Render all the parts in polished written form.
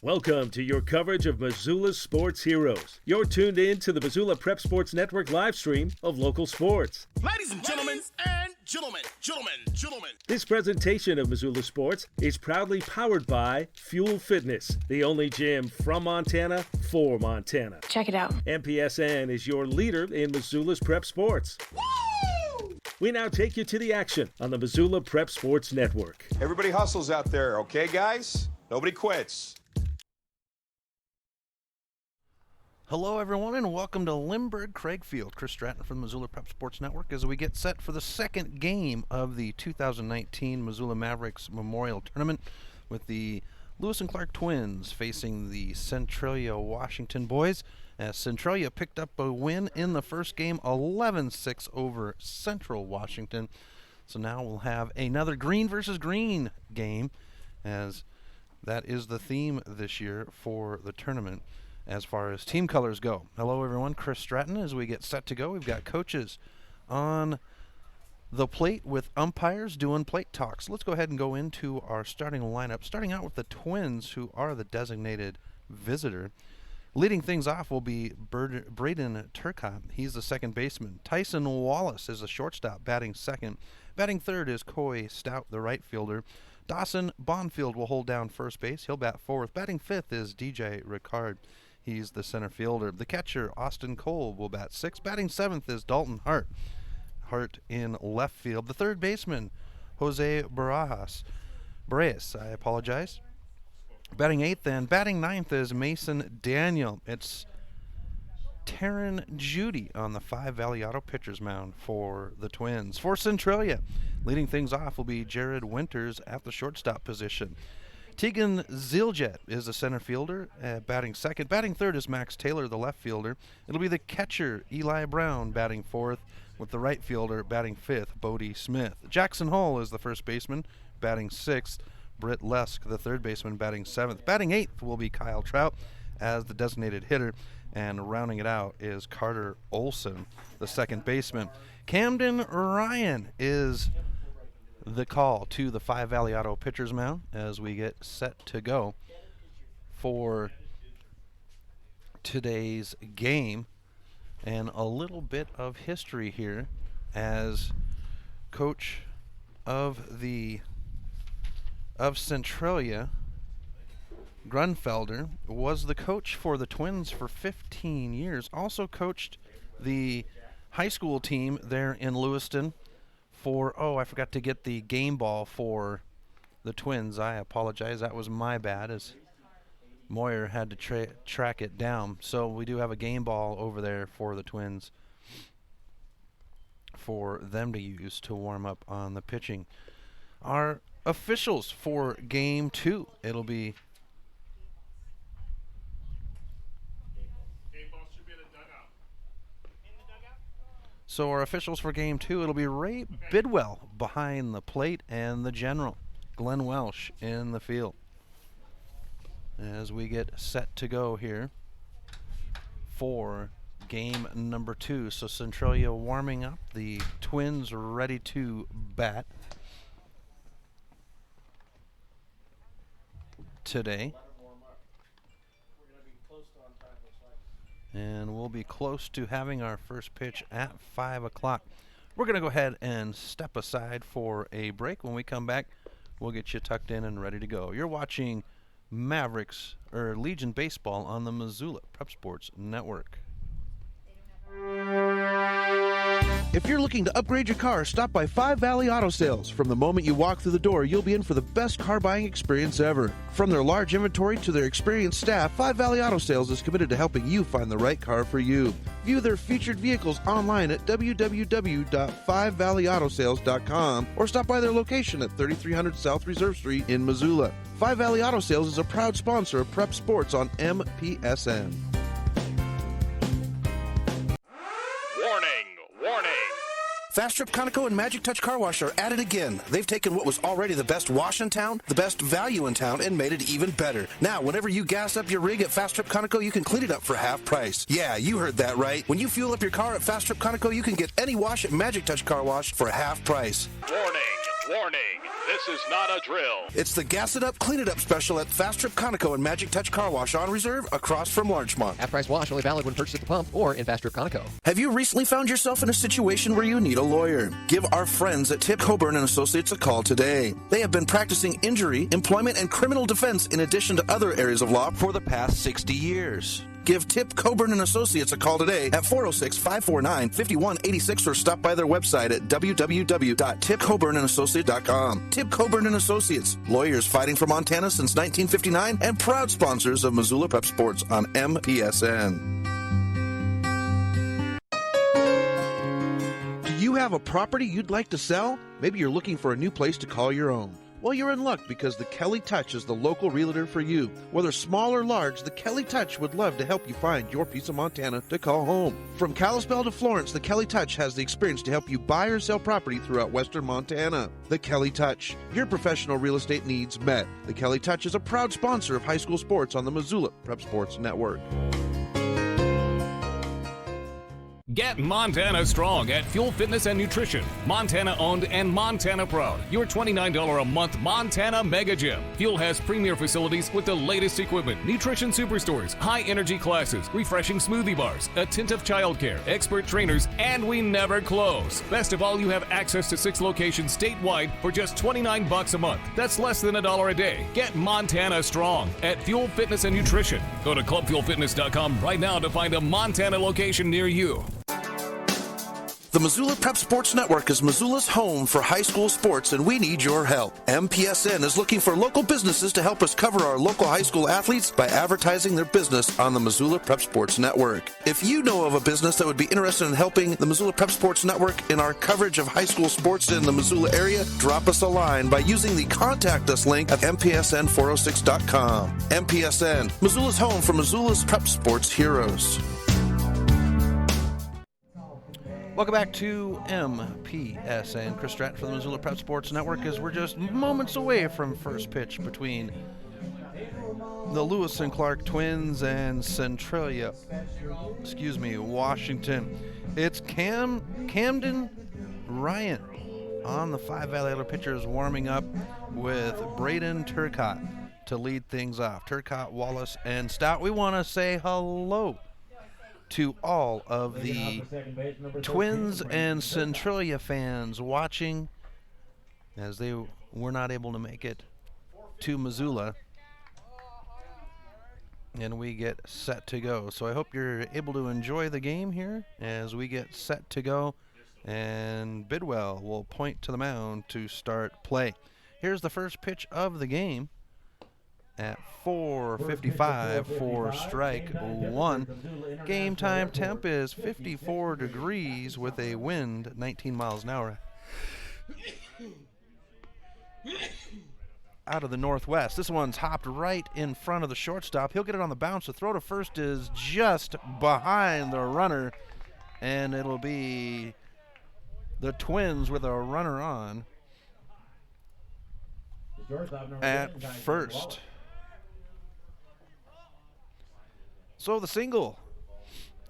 Welcome to your coverage of Missoula's sports heroes. You're tuned in to the Missoula Prep Sports Network live stream of local sports. Ladies and gentlemen, gentlemen. This presentation of Missoula Sports is proudly powered by Fuel Fitness, the only gym from Montana for Montana. Check it out. MPSN is your leader in Missoula's prep sports. Woo! We now take you to the action on the Missoula Prep Sports Network. Everybody hustles out there, okay, guys? Nobody quits. Hello, everyone, and welcome to Lindbergh Craig Field. Chris Stratton from the Missoula Prep Sports Network as we get set for the second game of the 2019 Missoula Mavericks Memorial Tournament with the Lewis and Clark Twins facing the Centralia Washington boys, as Centralia picked up a win in the first game, 11-6 over Central Washington. So now we'll have another green versus green game, as that is the theme this year for the tournament as far as team colors go. Hello, everyone. Chris Stratton. As we get set to go, we've got coaches on the plate with umpires doing plate talks. Let's go ahead and go into our starting lineup, starting out with the Twins, who are the designated visitor. Leading things off will be Braden Turcott. He's the second baseman. Tyson Wallace is the shortstop, batting second. Batting third is Coy Stout, the right fielder. Dawson Bonfield will hold down first base. He'll bat fourth. Batting fifth is DJ Ricard. He's the center fielder. The catcher, Austin Cole, will bat sixth. Batting seventh is Dalton Hart. Hart in left field. The third baseman, Jose Barajas. I apologize. Batting eighth and batting ninth is Mason Daniel. It's Taryn Judy on the 5 Valley Auto pitcher's mound for the Twins. For Centralia, leading things off will be Jared Winters at the shortstop position. Tegan Ziljet is the center fielder, batting second. Batting third is Max Taylor, the left fielder. It'll be the catcher, Eli Brown, batting fourth, with the right fielder batting fifth, Bodie Smith. Jackson Hull is the first baseman, batting sixth. Britt Lesk, the third baseman, batting seventh. Batting eighth will be Kyle Trout as the designated hitter. And rounding it out is Carter Olson, the second baseman. Camden Ryan is the call to the 5 Valley Auto pitcher's mound as we get set to go for today's game. And a little bit of history here, as coach of Centralia, Grunfelder, was the coach for the Twins for 15 years. Also coached the high school team there in Lewiston for, I forgot to get the game ball for the Twins. I apologize. That was my bad, as Moyer had to track it down. So we do have a game ball over there for the Twins for them to use to warm up on the pitching. Our officials for game 2, it'll be our officials for game 2, it'll be Ray Bidwell behind the plate and the general, Glenn Welsh, in the field. As we get set to go here for game number 2. So Centralia warming up, the Twins ready to bat today. And we'll be close to having our first pitch at 5 o'clock. We're going to go ahead and step aside for a break. When we come back, we'll get you tucked in and ready to go. You're watching Mavericks, or Legion Baseball, on the Missoula Prep Sports Network. If you're looking to upgrade your car, stop by 5 Valley Auto Sales. From the moment you walk through the door, you'll be in for the best car buying experience ever. From their large inventory to their experienced staff, 5 Valley Auto Sales is committed to helping you find the right car for you. View their featured vehicles online at www.5valleyautosales.com or stop by their location at 3300 South Reserve Street in Missoula. 5 Valley Auto Sales is a proud sponsor of Prep Sports on MPSN. Fast Trip Conoco and Magic Touch Car Wash are at it again. They've taken what was already the best wash in town, the best value in town, and made it even better. Now, whenever you gas up your rig at Fast Trip Conoco, you can clean it up for half price. Yeah, you heard that right. When you fuel up your car at Fast Trip Conoco, you can get any wash at Magic Touch Car Wash for half price. Warning, warning. This is not a drill. It's the Gas It Up, Clean It Up special at Fast Trip Conoco and Magic Touch Car Wash on Reserve across from Larchmont. Half-price wash only valid when purchased at the pump or in Fast Trip Conoco. Have you recently found yourself in a situation where you need a lawyer? Give our friends at Tip Coburn and Associates a call today. They have been practicing injury, employment, and criminal defense in addition to other areas of law for the past 60 years. Give Tip Coburn and Associates a call today at 406-549-5186 or stop by their website at www.tipcoburnandassociates.com. Tip Coburn and Associates, lawyers fighting for Montana since 1959 and proud sponsors of Missoula Prep Sports on MPSN. Do you have a property you'd like to sell? Maybe you're looking for a new place to call your own. Well, you're in luck because the Kelly Touch is the local realtor for you. Whether small or large, the Kelly Touch would love to help you find your piece of Montana to call home. From Kalispell to Florence, the Kelly Touch has the experience to help you buy or sell property throughout western Montana. The Kelly Touch, your professional real estate needs met. The Kelly Touch is a proud sponsor of high school sports on the Missoula Prep Sports Network. Get Montana strong at Fuel Fitness and Nutrition. Montana owned and Montana proud. Your $29 a month Montana Mega Gym. Fuel has premier facilities with the latest equipment, nutrition superstores, high energy classes, refreshing smoothie bars, attentive childcare, expert trainers, and we never close. Best of all, you have access to 6 locations statewide for just $29 a month. That's less than $1 a day. Get Montana strong at Fuel Fitness and Nutrition. Go to clubfuelfitness.com right now to find a Montana location near you. The Missoula Prep Sports Network is Missoula's home for high school sports, and we need your help. MPSN is looking for local businesses to help us cover our local high school athletes by advertising their business on the Missoula Prep Sports Network. If you know of a business that would be interested in helping the Missoula Prep Sports Network in our coverage of high school sports in the Missoula area, drop us a line by using the Contact Us link at MPSN406.com. MPSN, Missoula's home for Missoula's Prep Sports heroes. Welcome back to MPSN. Chris Stratton for the Missoula Prep Sports Network, as we're just moments away from first pitch between the Lewis and Clark Twins and Centralia, Washington. It's Camden Ryan on the 5 Valley Idler pitchers, warming up with Braden Turcotte to lead things off. Turcotte, Wallace, and Stout. We want to say hello to all of the Twins and Centralia fans watching, as they were not able to make it to Missoula, and we get set to go. So I hope you're able to enjoy the game here as we get set to go, and Bidwell will point to the mound to start play. Here's the first pitch of the game at 4:55 for strike 1. Game time temp is 54 degrees with a wind 19 miles an hour out of the northwest. This one's hopped right in front of the shortstop. He'll get it on the bounce. The throw to first is just behind the runner, and it'll be the Twins with a runner on at first. So the single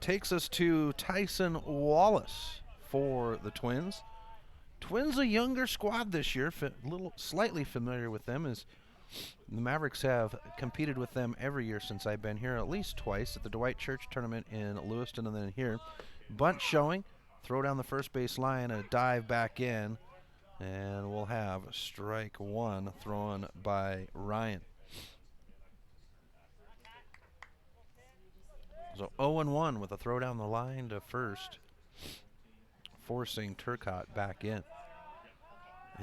takes us to Tyson Wallace for the Twins. Twins a younger squad this year, slightly familiar with them, as the Mavericks have competed with them every year since I've been here, at least twice, at the Dwight Church tournament in Lewiston and then here. Bunt showing, throw down the first base line, a dive back in, and we'll have strike 1 thrown by Ryan. So 0-1 with a throw down the line to first, forcing Turcotte back in.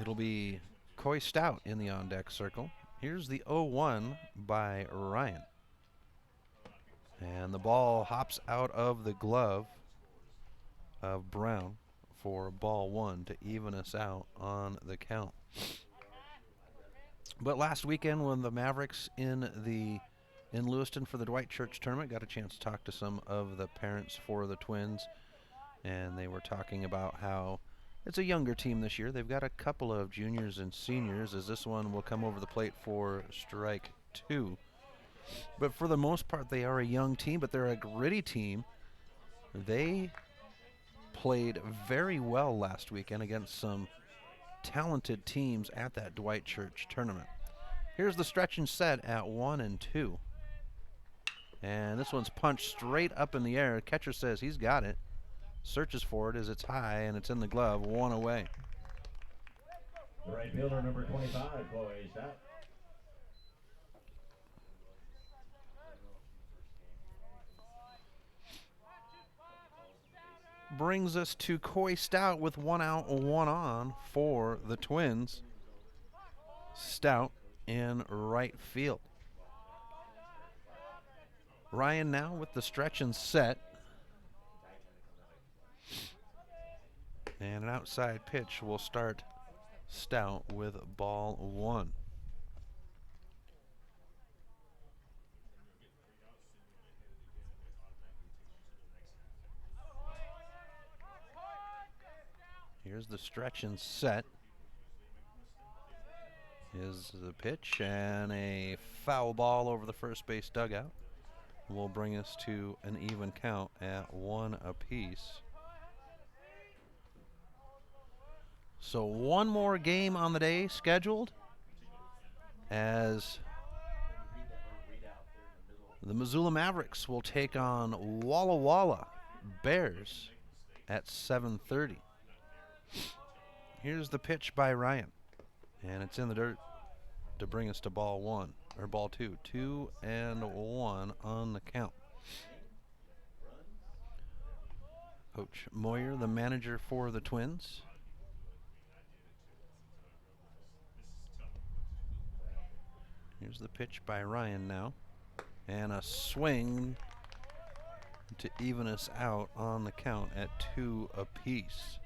It'll be Coy Stout in the on-deck circle. Here's the 0-1 by Ryan. And the ball hops out of the glove of Brown for ball 1 to even us out on the count. But last weekend, when the Mavericks in Lewiston for the Dwight Church tournament, got a chance to talk to some of the parents for the Twins, and they were talking about how it's a younger team this year. They've got a couple of juniors and seniors, as this one will come over the plate for strike 2. But for the most part, they are a young team, but they're a gritty team. They played very well last weekend against some talented teams at that Dwight Church tournament. Here's the stretch and set at 1-2. And this one's punched straight up in the air. Catcher says he's got it. Searches for it as it's high and it's in the glove, 1 away. The right fielder, number 25, poised out. Brings us to Coy Stout with 1 out, 1 on for the Twins. Stout in right field. Ryan now with the stretch and set. And an outside pitch will start Stout with ball 1. Here's the stretch and set. Is the pitch, and a foul ball over the first base dugout will bring us to an even count at 1 apiece. So one more game on the day scheduled as the Missoula Mavericks will take on Walla Walla Bears at 7:30. Here's the pitch by Ryan, and it's in the dirt to bring us to ball 1, or ball 2. 2-1 on the count. Coach Moyer, the manager for the Twins. Here's the pitch by Ryan now, and a swing to even us out on the count at 2 apiece.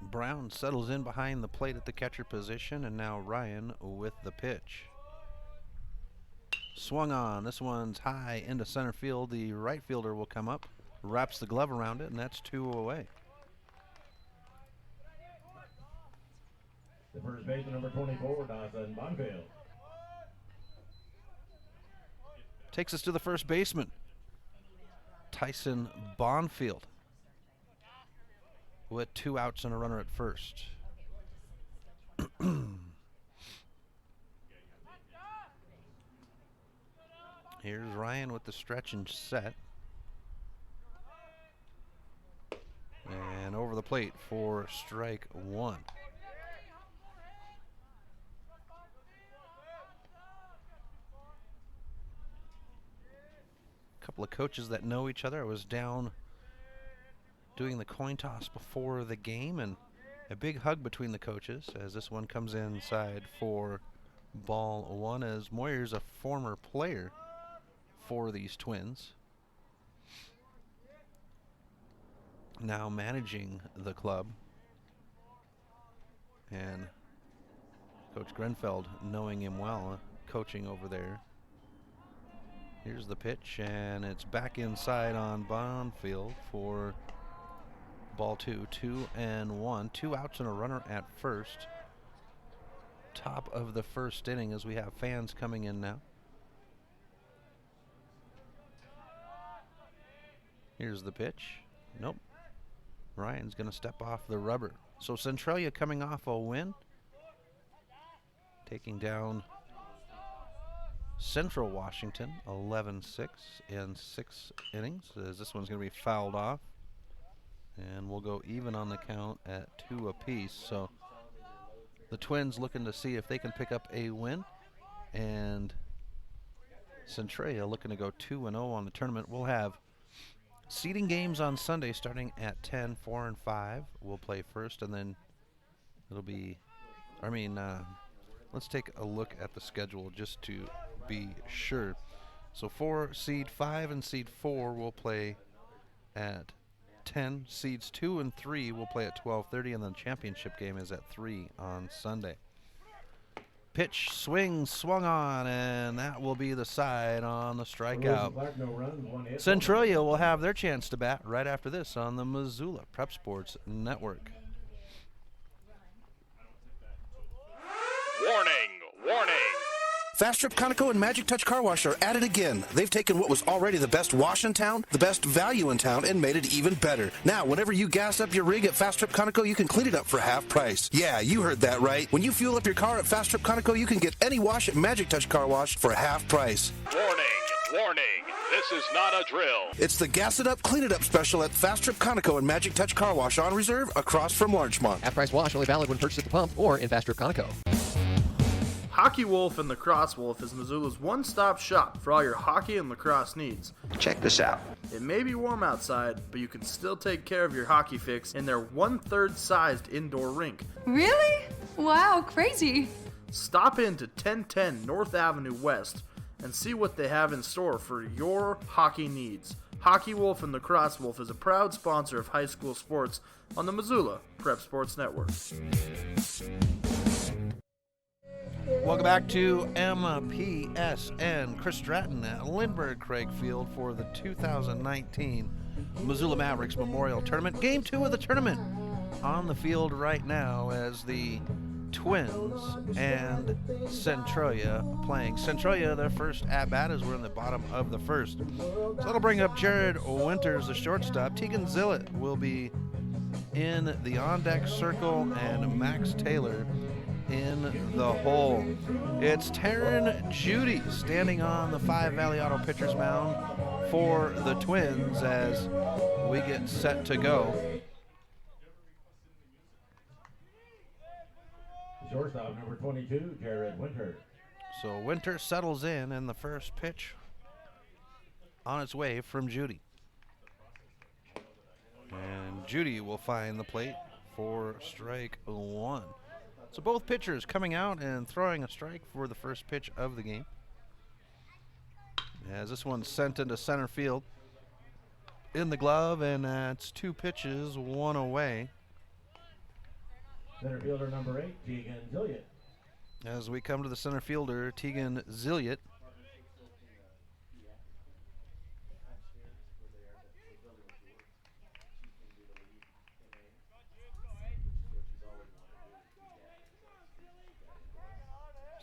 Brown settles in behind the plate at the catcher position, and now Ryan with the pitch. Swung on. This one's high into center field. The right fielder will come up, wraps the glove around it, and that's 2 away. The first baseman, number 24, Dawson Bonfield. Takes us to the first baseman, Tyson Bonfield, with 2 outs and a runner at first. Here's Ryan with the stretch and set. And over the plate for strike 1. Couple of coaches that know each other. I was down doing the coin toss before the game, and a big hug between the coaches as this one comes inside for ball 1, as Moyer's a former player for these Twins, now managing the club, and Coach Grenfeld knowing him well, coaching over there. Here's the pitch, and it's back inside on Bonfield for ball 2. 2-1. 2 outs and a runner at first. Top of the first inning as we have fans coming in now. Here's the pitch. Nope. Ryan's going to step off the rubber. So Centralia coming off a win, taking down Central Washington 11-6 in 6 innings, as this one's going to be fouled off, and we'll go even on the count at 2 apiece. So the Twins looking to see if they can pick up a win, and Centralia looking to go 2-0 on the tournament. We'll have seeding games on Sunday starting at 10. 4 and 5 will play first, and then it'll be, let's take a look at the schedule just to be sure. So seed 5 and seed 4 will play at 10. Seeds 2 and 3 will play at 12:30, and then the championship game is at 3 on Sunday. Pitch, swing, swung on, and that will be the side on the strikeout. No runs, 1 hit. Centralia will have their chance to bat right after this on the Missoula Prep Sports Network. Warning, warning. Fast Trip Conoco and Magic Touch Car Wash are at it again. They've taken what was already the best wash in town, the best value in town, and made it even better. Now, whenever you gas up your rig at Fast Trip Conoco, you can clean it up for half price. Yeah, you heard that right. When you fuel up your car at Fast Trip Conoco, you can get any wash at Magic Touch Car Wash for half price. Warning, warning. This is not a drill. It's the Gas It Up, Clean It Up special at Fast Trip Conoco and Magic Touch Car Wash on reserve across from Larchmont. Half-price wash only valid when purchased at the pump or in Fast Trip Conoco. Hockey Wolf and Lacrosse Wolf is Missoula's one-stop shop for all your hockey and lacrosse needs. Check this out. It may be warm outside, but you can still take care of your hockey fix in their 1/3 sized indoor rink. Really? Wow, crazy. Stop in to 1010 North Avenue West and see what they have in store for your hockey needs. Hockey Wolf and Lacrosse Wolf is a proud sponsor of high school sports on the Missoula Prep Sports Network. Welcome back to MPSN. Chris Stratton at Lindbergh Craig Field for the 2019 Missoula Mavericks Memorial Tournament. Game 2 of the tournament on the field right now as the Twins and Centralia playing. Centralia, their first at-bat as we're in the bottom of the first. So that'll bring up Jared Winters, the shortstop. Tegan Zillett will be in the on-deck circle and Max Taylor in the hole. It's Taryn Judy standing on the Five Valley Auto pitcher's mound for the Twins as we get set to go. Shortstop number 22, Jared Winter. So Winter settles in and the first pitch on its way from Judy. And Judy will find the plate for strike one. So both pitchers coming out and throwing a strike for the first pitch of the game. As this one's sent into center field in the glove, and that's 2 pitches, 1 away. Center fielder number 8, Tegan Zilliott. As we come to the center fielder, Tegan Zilliott.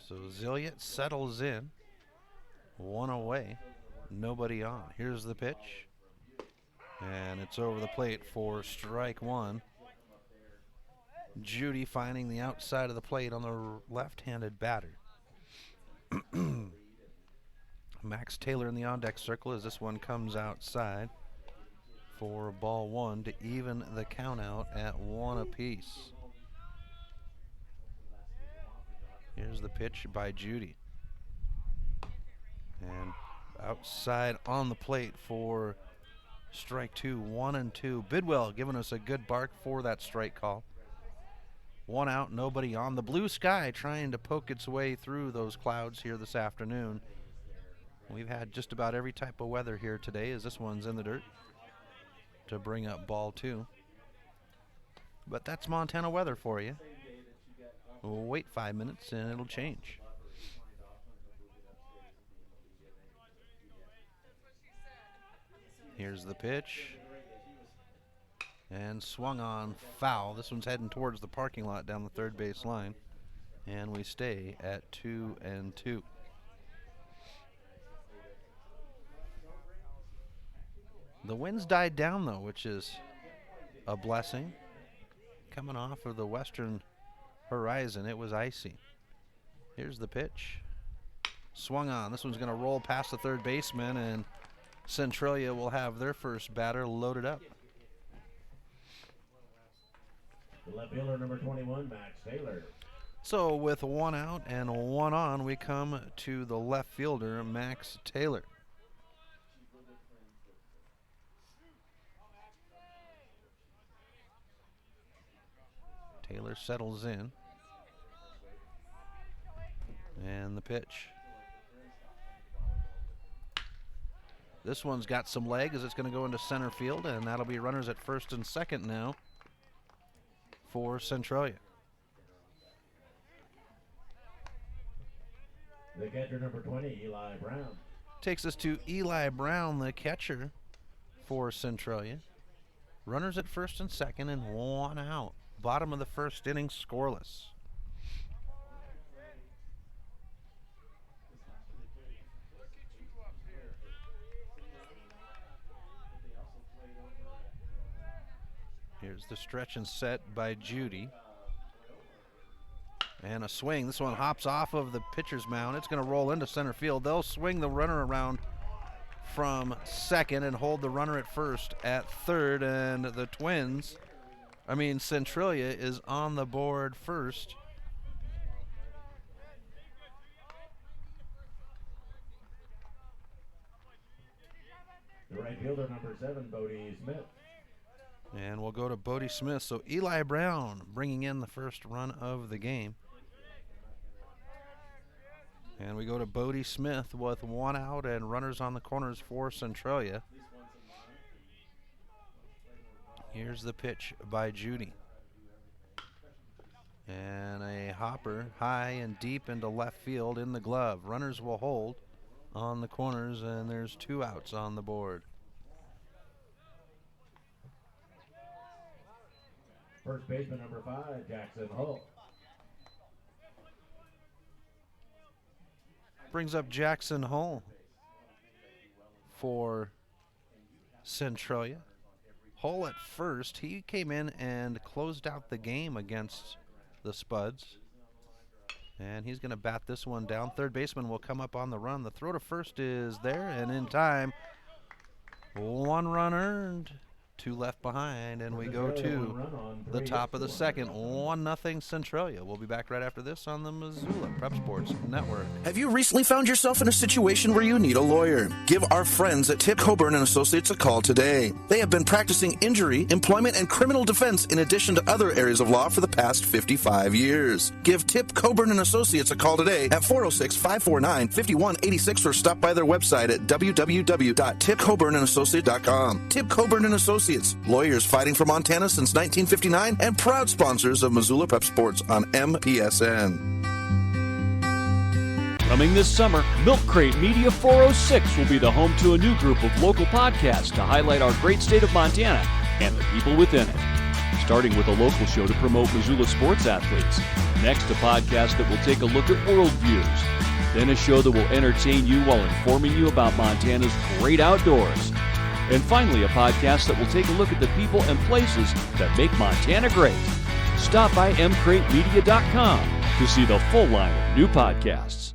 So Zilliott settles in, 1 away, nobody on. Here's the pitch, and it's over the plate for strike 1. Judy finding the outside of the plate on the left-handed batter. Max Taylor in the on-deck circle as this one comes outside for ball 1 to even the count out at 1 apiece. Here's the pitch by Judy. And outside on the plate for strike 2, 1-2. Bidwell giving us a good bark for that strike call. 1 out, nobody on. The blue sky trying to poke its way through those clouds here this afternoon. We've had just about every type of weather here today as this one's in the dirt to bring up ball 2. But that's Montana weather for you. We'll wait 5 minutes and it'll change. Here's the pitch. And swung on, foul. This one's heading towards the parking lot down the third base line. And we stay at 2-2. The winds died down though, which is a blessing. Coming off of the western horizon, it was icy. Here's the pitch. Swung on. This one's going to roll past the third baseman, and Centralia will have their first batter loaded up. The left fielder number 21, Max Taylor. So with 1 out and 1 on, we come to the left fielder, Max Taylor. Taylor settles in. And the pitch. This one's got some leg as it's going to go into center field, and that'll be runners at first and second now for Centralia. The catcher number 20, Eli Brown. Takes us to Eli Brown, the catcher for Centralia. Runners at first and second and 1 out. Bottom of the first inning, scoreless. Here's the stretch and set by Judy. And a swing. This one hops off of the pitcher's mound. It's going to roll into center field. They'll swing the runner around from second and hold the runner at first at third. And the Centralia is on the board first. The right fielder, number 7, Bodie Smith. And we'll go to Bodie Smith. So Eli Brown bringing in the first run of the game. And we go to Bodie Smith with 1 out and runners on the corners for Centralia. Here's the pitch by Judy. And a hopper high and deep into left field in the glove. Runners will hold on the corners, and there's 2 outs on the board. First baseman, number 5, Jackson Hull. Brings up Jackson Hull for Centralia. Hull at first. He came in and closed out the game against the Spuds. And he's going to bat this one down. Third baseman will come up on the run. The throw to first is there, and in time, 1 run earned, 2 left behind, and we go to the top of the second. 1-0 Centralia. We'll be back right after this on the Missoula Prep Sports Network. Have you recently found yourself in a situation where you need a lawyer? Give our friends at Tip Coburn and Associates a call today. They have been practicing injury, employment, and criminal defense in addition to other areas of law for the past 55 years. Give Tip Coburn and Associates a call today at 406-549-5186 or stop by their website at www.tipcoburnandassociates.com. Tip Coburn and Associates, lawyers fighting for Montana since 1959 and proud sponsors of Missoula Prep Sports on MPSN. Coming this summer, Milk Crate Media 406 will be the home to a new group of local podcasts to highlight our great state of Montana and the people within it. Starting with a local show to promote Missoula sports athletes. Next, a podcast that will take a look at worldviews. Then a show that will entertain you while informing you about Montana's great outdoors. And finally, a podcast that will take a look at the people and places that make Montana great. Stop by mcratemedia.com to see the full line of new podcasts.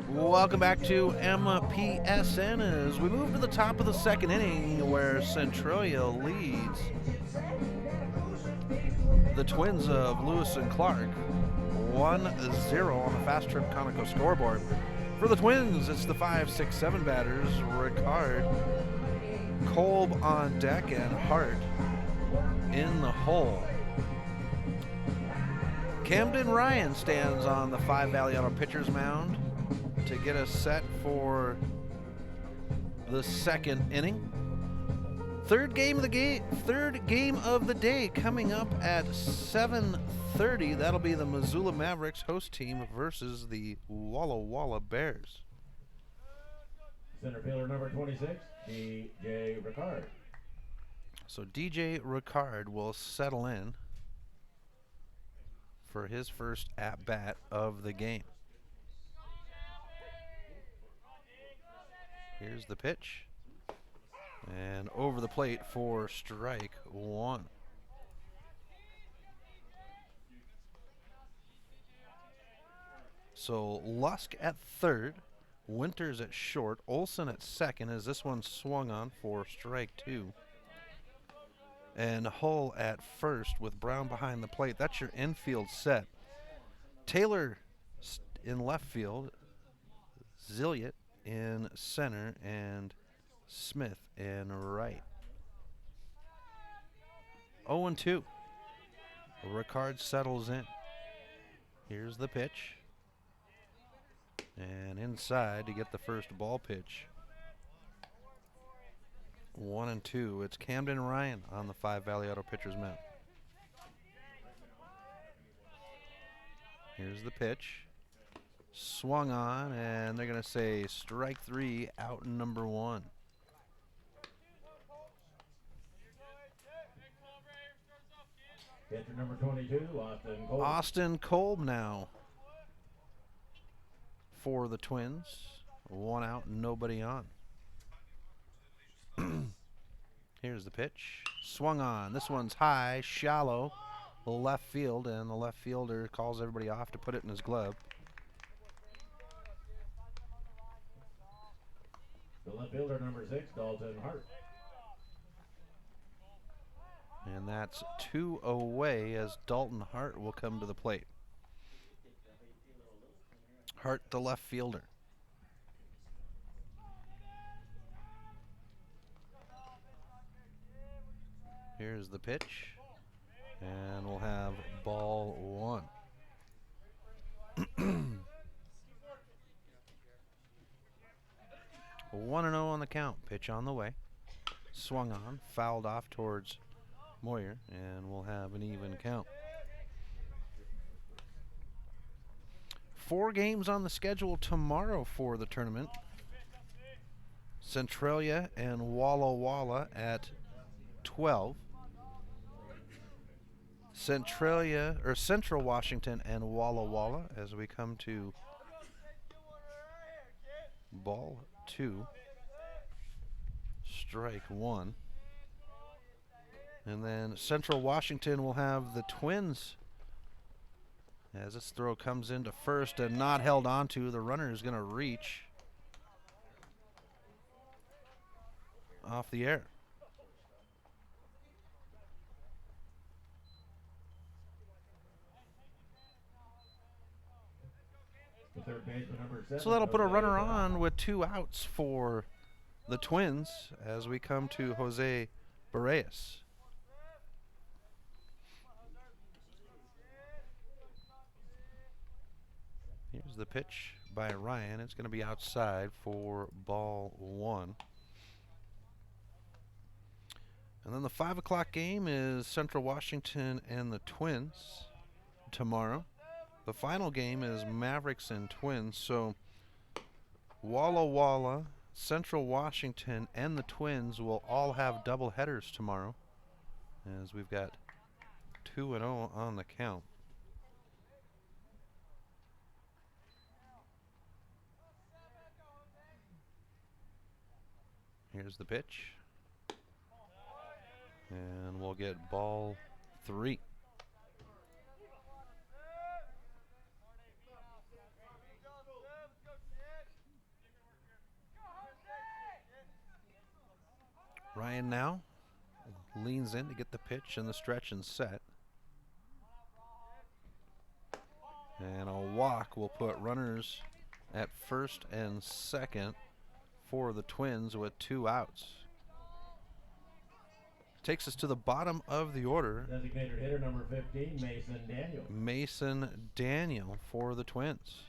Welcome back to MPSN as we move to the top of the second inning where Centralia leads the Twins of Lewis and Clark 1-0 on the Fast Trip Conoco scoreboard. For the Twins, it's the 5, 6, 7 batters, Ricard, Kolb on deck, and Hart in the hole. Camden Ryan stands on the 5 Valley Auto pitcher's mound to get us set for the second inning. Third game of the day coming up at 7:30. That'll be the Missoula Mavericks host team versus the Walla Walla Bears. Center fielder, number 26, DJ Ricard. So DJ Ricard will settle in for his first at-bat of the game. Here's the pitch. And over the plate for strike 1. So Lusk at third, Winters at short, Olson at second as this one swung on for strike 2. And Hull at first with Brown behind the plate. That's your infield set. Taylor in left field, Zilliot in center, and Smith in right. 0-2. Ricard settles in. Here's the pitch. And inside to get the first ball pitch. 1-2. It's Camden Ryan on the 5 Valley Auto pitcher's mound. Here's the pitch. Swung on, and they're going to say strike 3, out number 1. Catcher number 22, Austin Kolb. Austin Kolb now for the Twins. 1 out, nobody on. Here's Here's the pitch. Swung on. This one's high, shallow, left field, and the left fielder calls everybody off to put it in his glove. The left fielder, number 6, Dalton Hart. And that's 2 away as Dalton Hart will come to the plate. Hart, the left fielder. Here's the pitch. And we'll have ball 1. 1-0 on the count. Pitch on the way. Swung on, fouled off towards Moyer, and we'll have an even count. 4 games on the schedule tomorrow for the tournament. Centralia and Walla Walla at 12. Central Washington and Walla Walla as we come to ball 2. Strike 1. And then Central Washington will have the Twins as this throw comes into first and not held onto. The runner is going to reach off the air. The third baseman, number 7. So that'll put a runner on with 2 outs for the Twins as we come to Jose Barrios. Here's the pitch by Ryan. It's going to be outside for ball 1. And then the 5 o'clock game is Central Washington and the Twins tomorrow. The final game is Mavericks and Twins. So Walla Walla, Central Washington, and the Twins will all have double headers tomorrow as we've got 2-0 on the count. Here's the pitch. And we'll get ball 3. Ryan now leans in to get the pitch and the stretch and set. And a walk will put runners at first and second for the Twins with 2 outs. Takes us to the bottom of the order. Designated hitter, number 15, Mason Daniel. Mason Daniel for the Twins.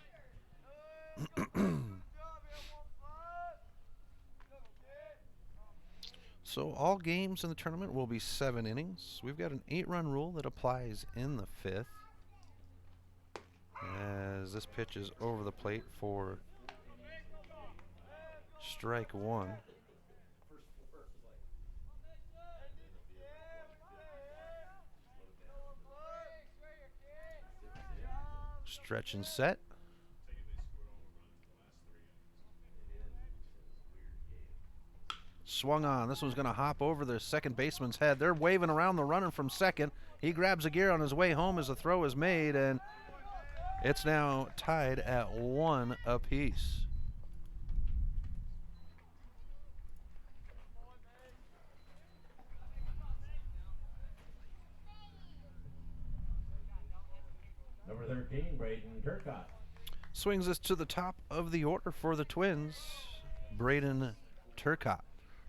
So all games in the tournament will be 7 innings. We've got an 8-run rule that applies in the 5th. As this pitch is over the plate for strike 1. Stretch and set. Swung on. This one's going to hop over the second baseman's head. They're waving around the runner from second. He grabs a gear on his way home as the throw is made, and it's now tied at 1 apiece. Number 13, Braden Turcotte. Swings us to the top of the order for the Twins, Braden Turcotte.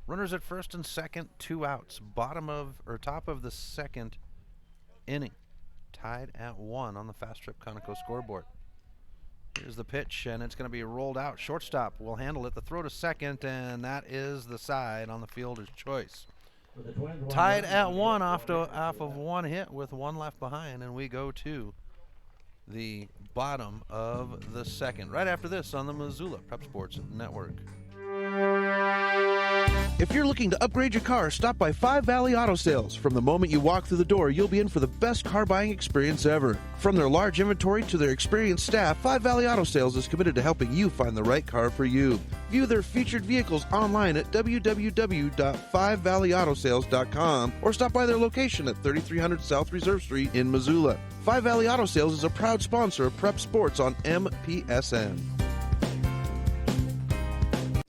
Runners at first and second, 2 outs. Top of the second inning. Tied at 1 on the Fast Trip Conoco scoreboard. Here's the pitch, and it's going to be rolled out. Shortstop will handle it. The throw to second, and that is the side on the fielder's choice. Tied at 1 off of 1 hit with 1 left behind, and we go to the bottom of the second. Right after this on the Missoula Prep Sports Network. If you're looking to upgrade your car, stop by Five Valley Auto Sales. From the moment you walk through the door, you'll be in for the best car buying experience ever. From their large inventory to their experienced staff, Five Valley Auto Sales is committed to helping you find the right car for you. View their featured vehicles online at www.5valleyautosales.com or stop by their location at 3300 South Reserve Street in Missoula. Five Valley Auto Sales is a proud sponsor of Prep Sports on MPSN.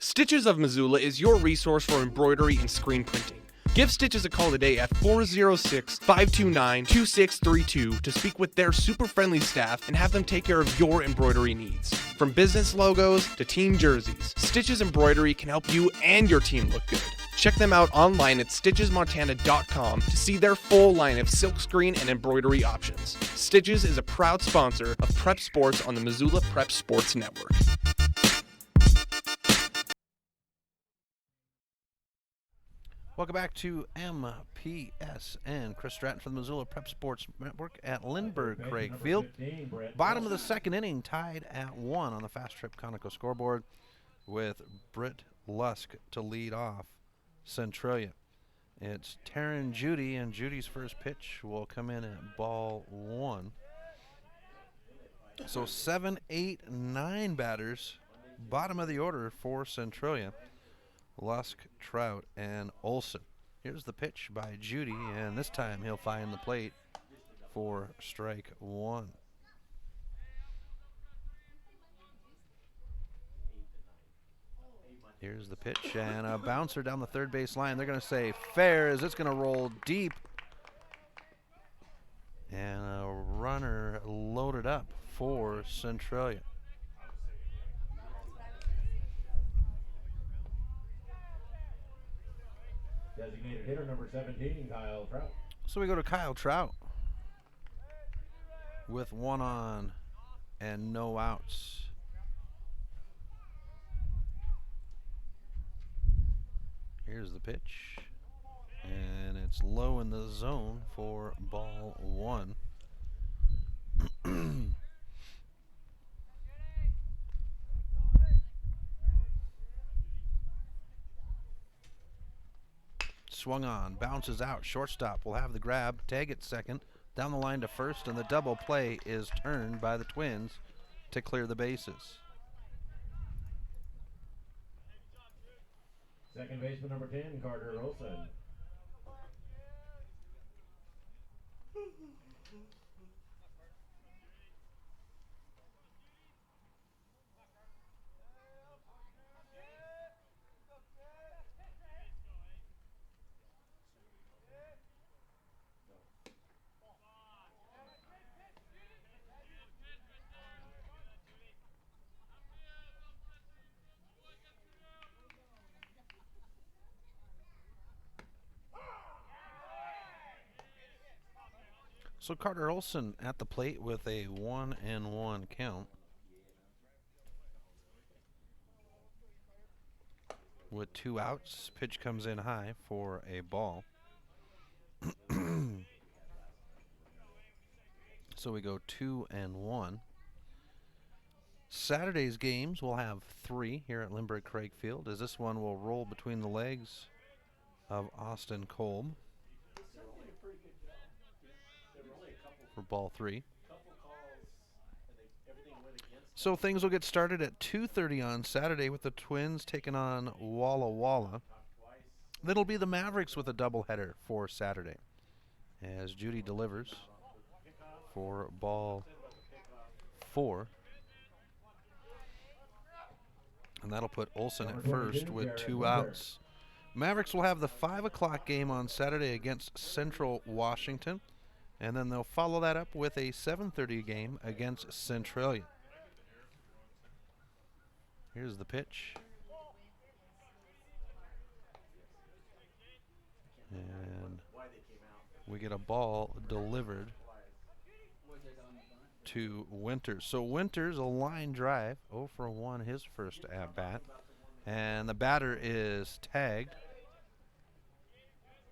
Stitches of Missoula is your resource for embroidery and screen printing. Give Stitches a call today at 406-529-2632 to speak with their super friendly staff and have them take care of your embroidery needs. From business logos to team jerseys, Stitches Embroidery can help you and your team look good. Check them out online at stitchesmontana.com to see their full line of silkscreen and embroidery options. Stitches is a proud sponsor of Prep Sports on the Missoula Prep Sports Network. Welcome back to MPSN. Chris Stratton from the Missoula Prep Sports Network at Lindbergh Craig Field. Bottom of the second inning, tied at 1 on the Fast Trip Conoco scoreboard with Britt Lusk to lead off Centralia. It's Taryn Judy, and Judy's first pitch will come in at ball 1. So 7, 8, 9 batters, bottom of the order for Centralia. Lusk, Trout, and Olson. Here's the pitch by Judy, and this time he'll find the plate for strike 1. Here's the pitch, and a bouncer down the third base line. They're going to say fair as it's going to roll deep. And a runner loaded up for Centralia. Designated hitter number 17, Kyle Trout. So we go to Kyle Trout with 1 on and no outs. Here's the pitch, and it's low in the zone for ball 1. Swung on, bounces out, shortstop will have the grab, tag at second, down the line to first, and the double play is turned by the Twins to clear the bases. Second baseman number 10, Carter Olson. So Carter Olson at the plate with a 1-1 count. With 2 outs, pitch comes in high for a ball. So we go 2-1. Saturday's games will have 3 here at Lindbergh Craig Field, as this one will roll between the legs of Austin Kolb for ball 3. So things will get started at 2:30 on Saturday with the Twins taking on Walla Walla. Then it'll be the Mavericks with a doubleheader for Saturday, as Judy delivers for ball 4. And that'll put Olson at first with 2 outs. Mavericks will have the 5 o'clock game on Saturday against Central Washington, and then they'll follow that up with a 7:30 game against Centralia. Here's the pitch. And we get a ball delivered to Winters. So Winters, a line drive, 0 for 1 his first at bat. And the batter is tagged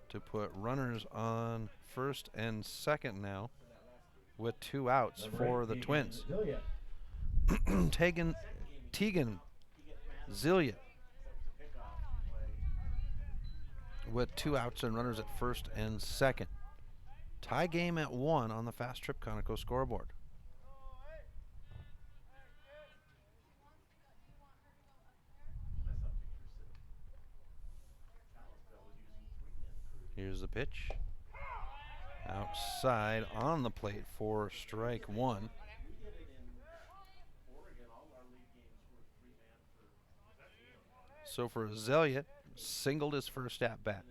to put runners on first and second now with 2 outs for the Twins. Tegan Zilliot with 2 outs and runners at first and second. Tie game at 1 on the Fast Trip Conoco scoreboard. Here's the pitch. Outside on the plate for strike 1. So for Azalea, singled his first at bat.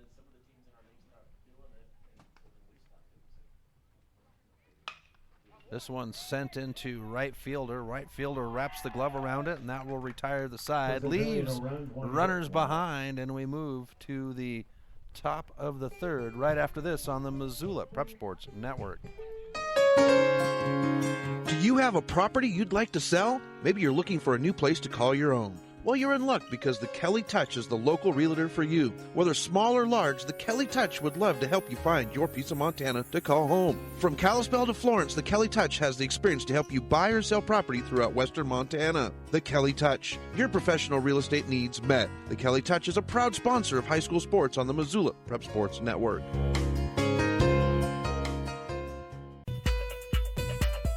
This one sent into right fielder. Right fielder wraps the glove around it, and that will retire the side. Leaves runners behind, and we move to the top of the third right after this on the Missoula Prep Sports Network. Do you have a property you'd like to sell? Maybe you're looking for a new place to call your own. Well, you're in luck because the Kelly Touch is the local realtor for you. Whether small or large, the Kelly Touch would love to help you find your piece of Montana to call home. From Kalispell to Florence, the Kelly Touch has the experience to help you buy or sell property throughout western Montana. The Kelly Touch, your professional real estate needs met. The Kelly Touch is a proud sponsor of high school sports on the Missoula Prep Sports Network.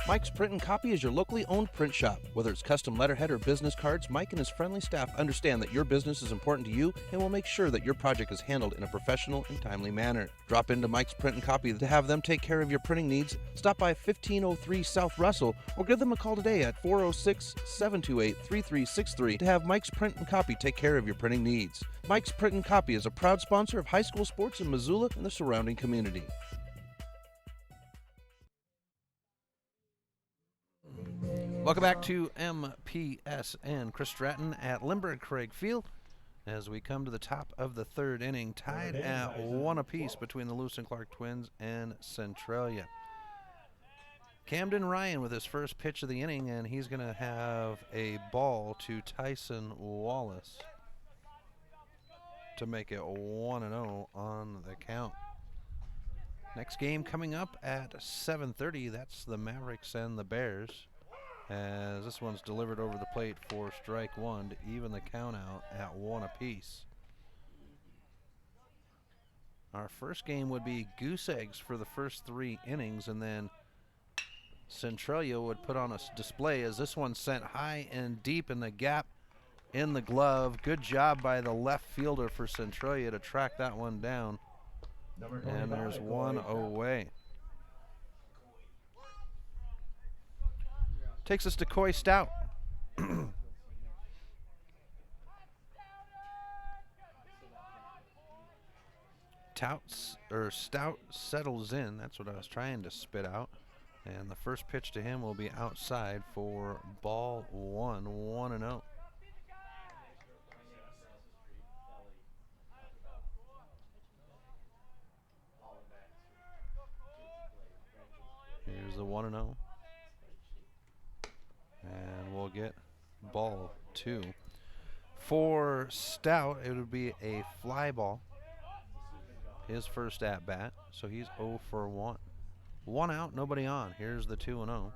Mike's Print and Copy is your locally owned print shop. Whether it's custom letterhead or business cards, Mike and his friendly staff understand that your business is important to you and will make sure that your project is handled in a professional and timely manner. Drop into Mike's Print and Copy to have them take care of your printing needs. Stop by 1503 South Russell or give them a call today at 406-728-3363 to have Mike's Print and Copy take care of your printing needs. Mike's Print and Copy is a proud sponsor of high school sports in Missoula and the surrounding community. Welcome back to MPSN. Chris Stratton at Lindbergh Craig Field as we come to the top of the third inning, tied at 1 apiece between the Lewis and Clark Twins and Centralia. Camden Ryan with his first pitch of the inning, and he's going to have a ball to Tyson Wallace to make it 1-0 on the count. Next game coming up at 7:30, that's the Mavericks and the Bears, as this one's delivered over the plate for strike 1 to even the count out at 1 apiece. Our first game would be goose eggs for the first 3 innings, and then Centralia would put on a display as this one sent high and deep in the gap in the glove. Good job by the left fielder for Centralia to track that one down. And there's one away. Takes us to Coy Stout. Stout settles in. That's what I was trying to spit out. And the first pitch to him will be outside for ball 1, 1-0. Here's the 1-0. And we'll get ball 2. For Stout, it would be a fly ball. His first at bat, so he's 0 for 1. 1 out, nobody on. Here's the 2-0.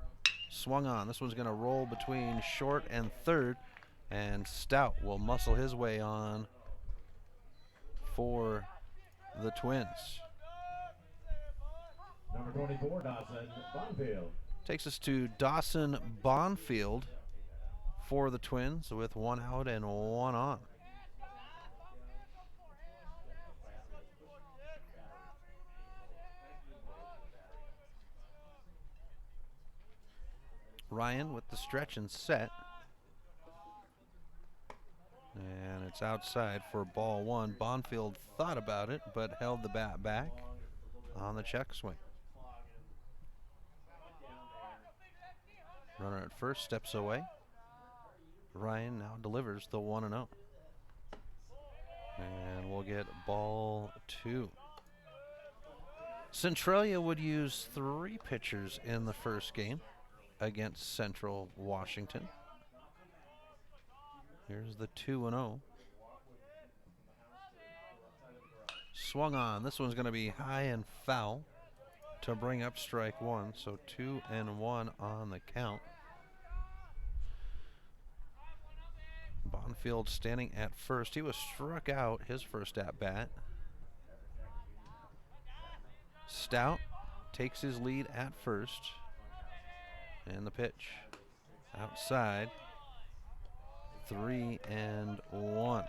Swung on. This one's going to roll between short and third, and Stout will muscle his way on for the Twins. Number 24, Dawson Bonfield. Takes us to Dawson Bonfield for the Twins with 1 out and 1 on. Ryan with the stretch and set. And it's outside for ball 1. Bonfield thought about it, but held the bat back on the check swing. Runner at first steps away. Ryan now delivers the 1-0. And we'll get ball 2. Centralia would use 3 pitchers in the first game against Central Washington. Here's the 2-0. Swung on. This one's going to be high and foul to bring up strike 1. So 2-1 on the count. Bonfield standing at first. He was struck out his first at bat, Stout takes his lead at first. And the pitch outside. 3-1.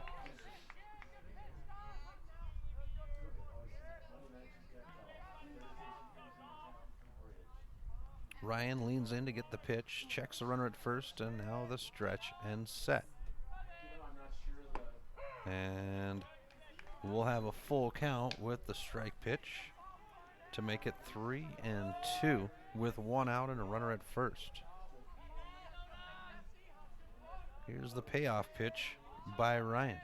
Ryan leans in to get the pitch, checks the runner at first, and now the stretch and set. And we'll have a full count with the strike pitch to make it 3-2 with 1 out and a runner at first. Here's the payoff pitch by Ryan.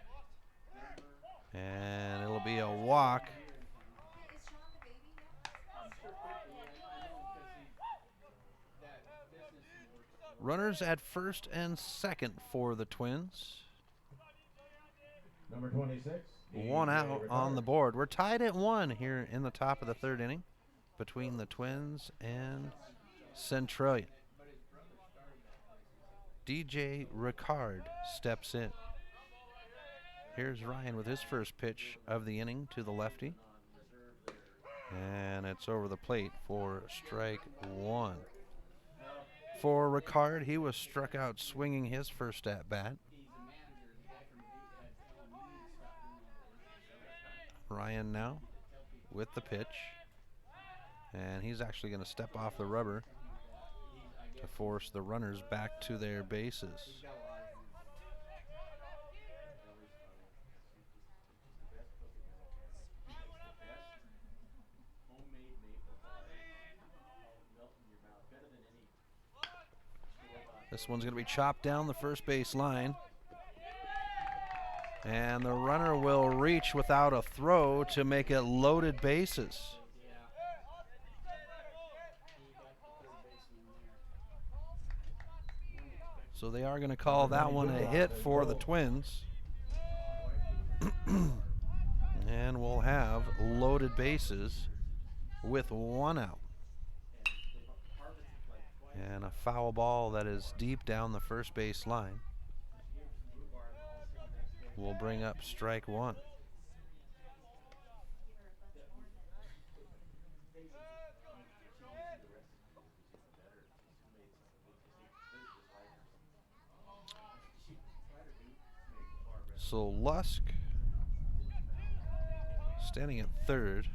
And it'll be a walk. Runners at first and second for the Twins. Number 26. 1 out on the board. We're tied at 1 here in the top of the 3rd inning between the Twins and Centralia. DJ Ricard steps in. Here's Ryan with his first pitch of the inning to the lefty. And it's over the plate for strike 1. For Ricard, he was struck out swinging his first at bat. Ryan now with the pitch. And he's actually going to step off the rubber to force the runners back to their bases. This one's going to be chopped down the first base line. And the runner will reach without a throw to make it loaded bases. So they are going to call that one a hit for the Twins. And we'll have loaded bases with 1 out. And a foul ball that is deep down the first base line will bring up strike 1. So Lusk standing at 3rd.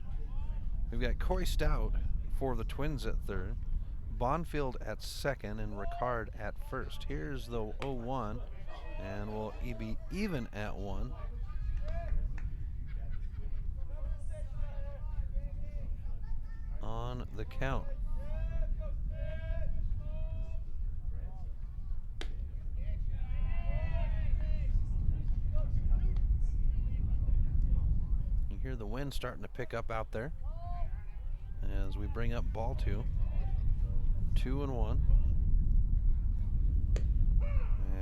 We've got Coy Stout for the Twins at 3rd. Bonfield at 2nd and Ricard at 1st. Here's the 0-1, and we'll be even at 1. On the count. You hear the wind starting to pick up out there as we bring up ball 2. 2-1.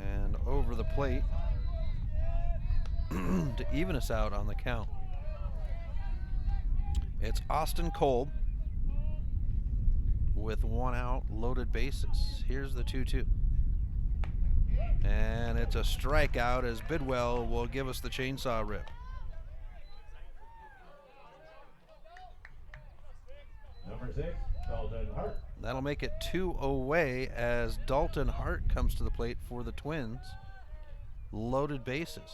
And over the plate to even us out on the count. It's Austin Kolb with 1 out, loaded bases. Here's the 2-2. And it's a strikeout as Bidwell will give us the chainsaw rip. Number 6, Dalton Hart. That'll make it 2 away as Dalton Hart comes to the plate for the Twins. Loaded bases.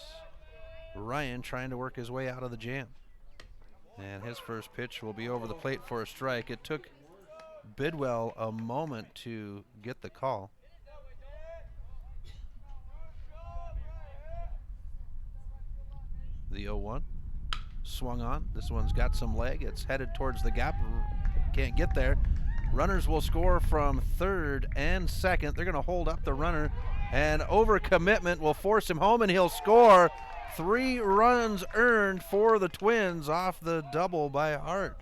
Ryan trying to work his way out of the jam. And his first pitch will be over the plate for a strike. It took Bidwell a moment to get the call. The 0-1 swung on. This one's got some leg. It's headed towards the gap. Can't get there. Runners will score from 3rd and 2nd. They're going to hold up the runner, and overcommitment will force him home, and he'll score. 3 runs earned for the Twins off the double by Hart.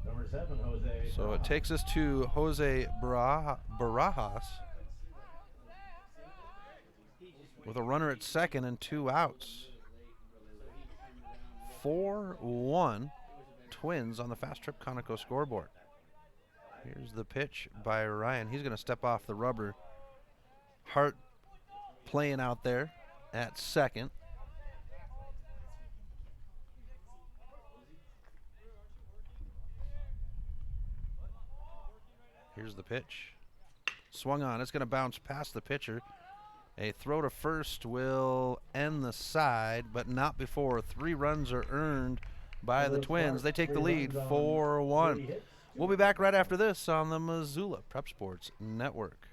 Number 7, Jose. So it takes us to Jose Barajas with a runner at 2nd and 2 outs. 4-1 Twins on the Fast Trip Conoco scoreboard. Here's the pitch by Ryan. He's going to step off the rubber. Hart playing out there at second. Here's the pitch. Swung on. It's going to bounce past the pitcher. A throw to first will end the side, but not before 3 runs are earned by the Twins. They take the lead 4-1. We'll be back right after this on the Missoula Prep Sports Network.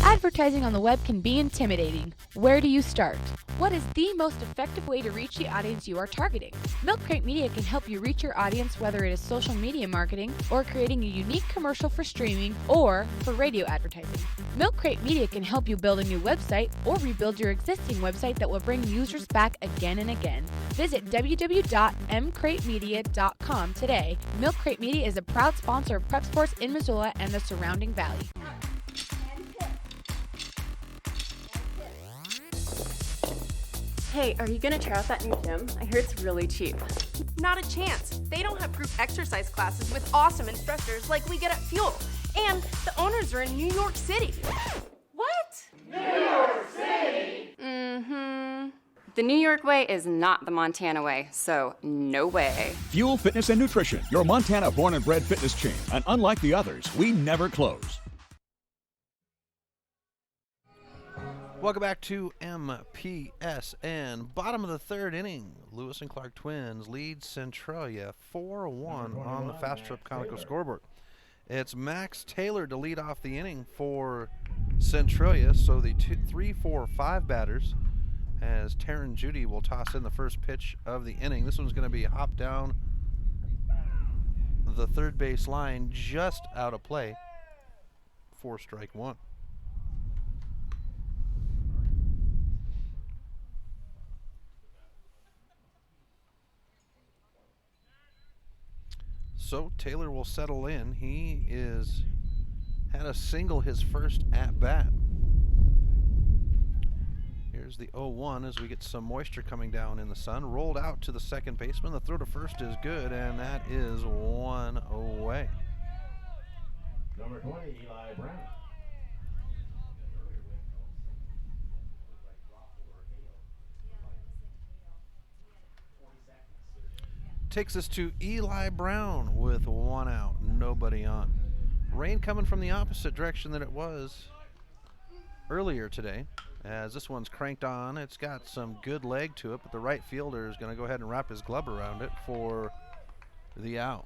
Advertising on the web can be intimidating. Where do you start? What is the most effective way to reach the audience you are targeting? Milk Crate Media can help you reach your audience, whether it is social media marketing or creating a unique commercial for streaming or for radio advertising. Milk Crate Media can help you build a new website or rebuild your existing website that will bring users back again and again. Visit www.mcratemedia.com today. Milk Crate Media is a proud sponsor of Prep Sports in Missoula and the surrounding valley. Hey, are you gonna try out that new gym? I hear it's really cheap. Not a chance. They don't have group exercise classes with awesome instructors like we get at Fuel. And the owners are in New York City. What? New York City? Mm-hmm. The New York way is not the Montana way, so no way. Fuel Fitness and Nutrition, your Montana born and bred fitness chain. And unlike the others, we never close. Welcome back to MPSN. Bottom of the 3rd inning. Lewis and Clark Twins lead Centralia 4-1 on the Fast Trip Conoco scoreboard. It's Max Taylor to lead off the inning for Centralia. So the 3, 4, 5 batters, as Taryn Judy will toss in the first pitch of the inning. This one's going to be a hop down the third base line, just out of play for strike 1. So Taylor will settle in. He had a single his first at bat. Here's the 0-1 as we get some moisture coming down in the sun. Rolled out to the second baseman. The throw to first is good, and that is 1 away. Number 20, Eli Brown. Takes us to Eli Brown with 1 out, nobody on. Rain coming from the opposite direction that it was earlier today. As this one's cranked on, it's got some good leg to it, but the right fielder is going to go ahead and wrap his glove around it for the out.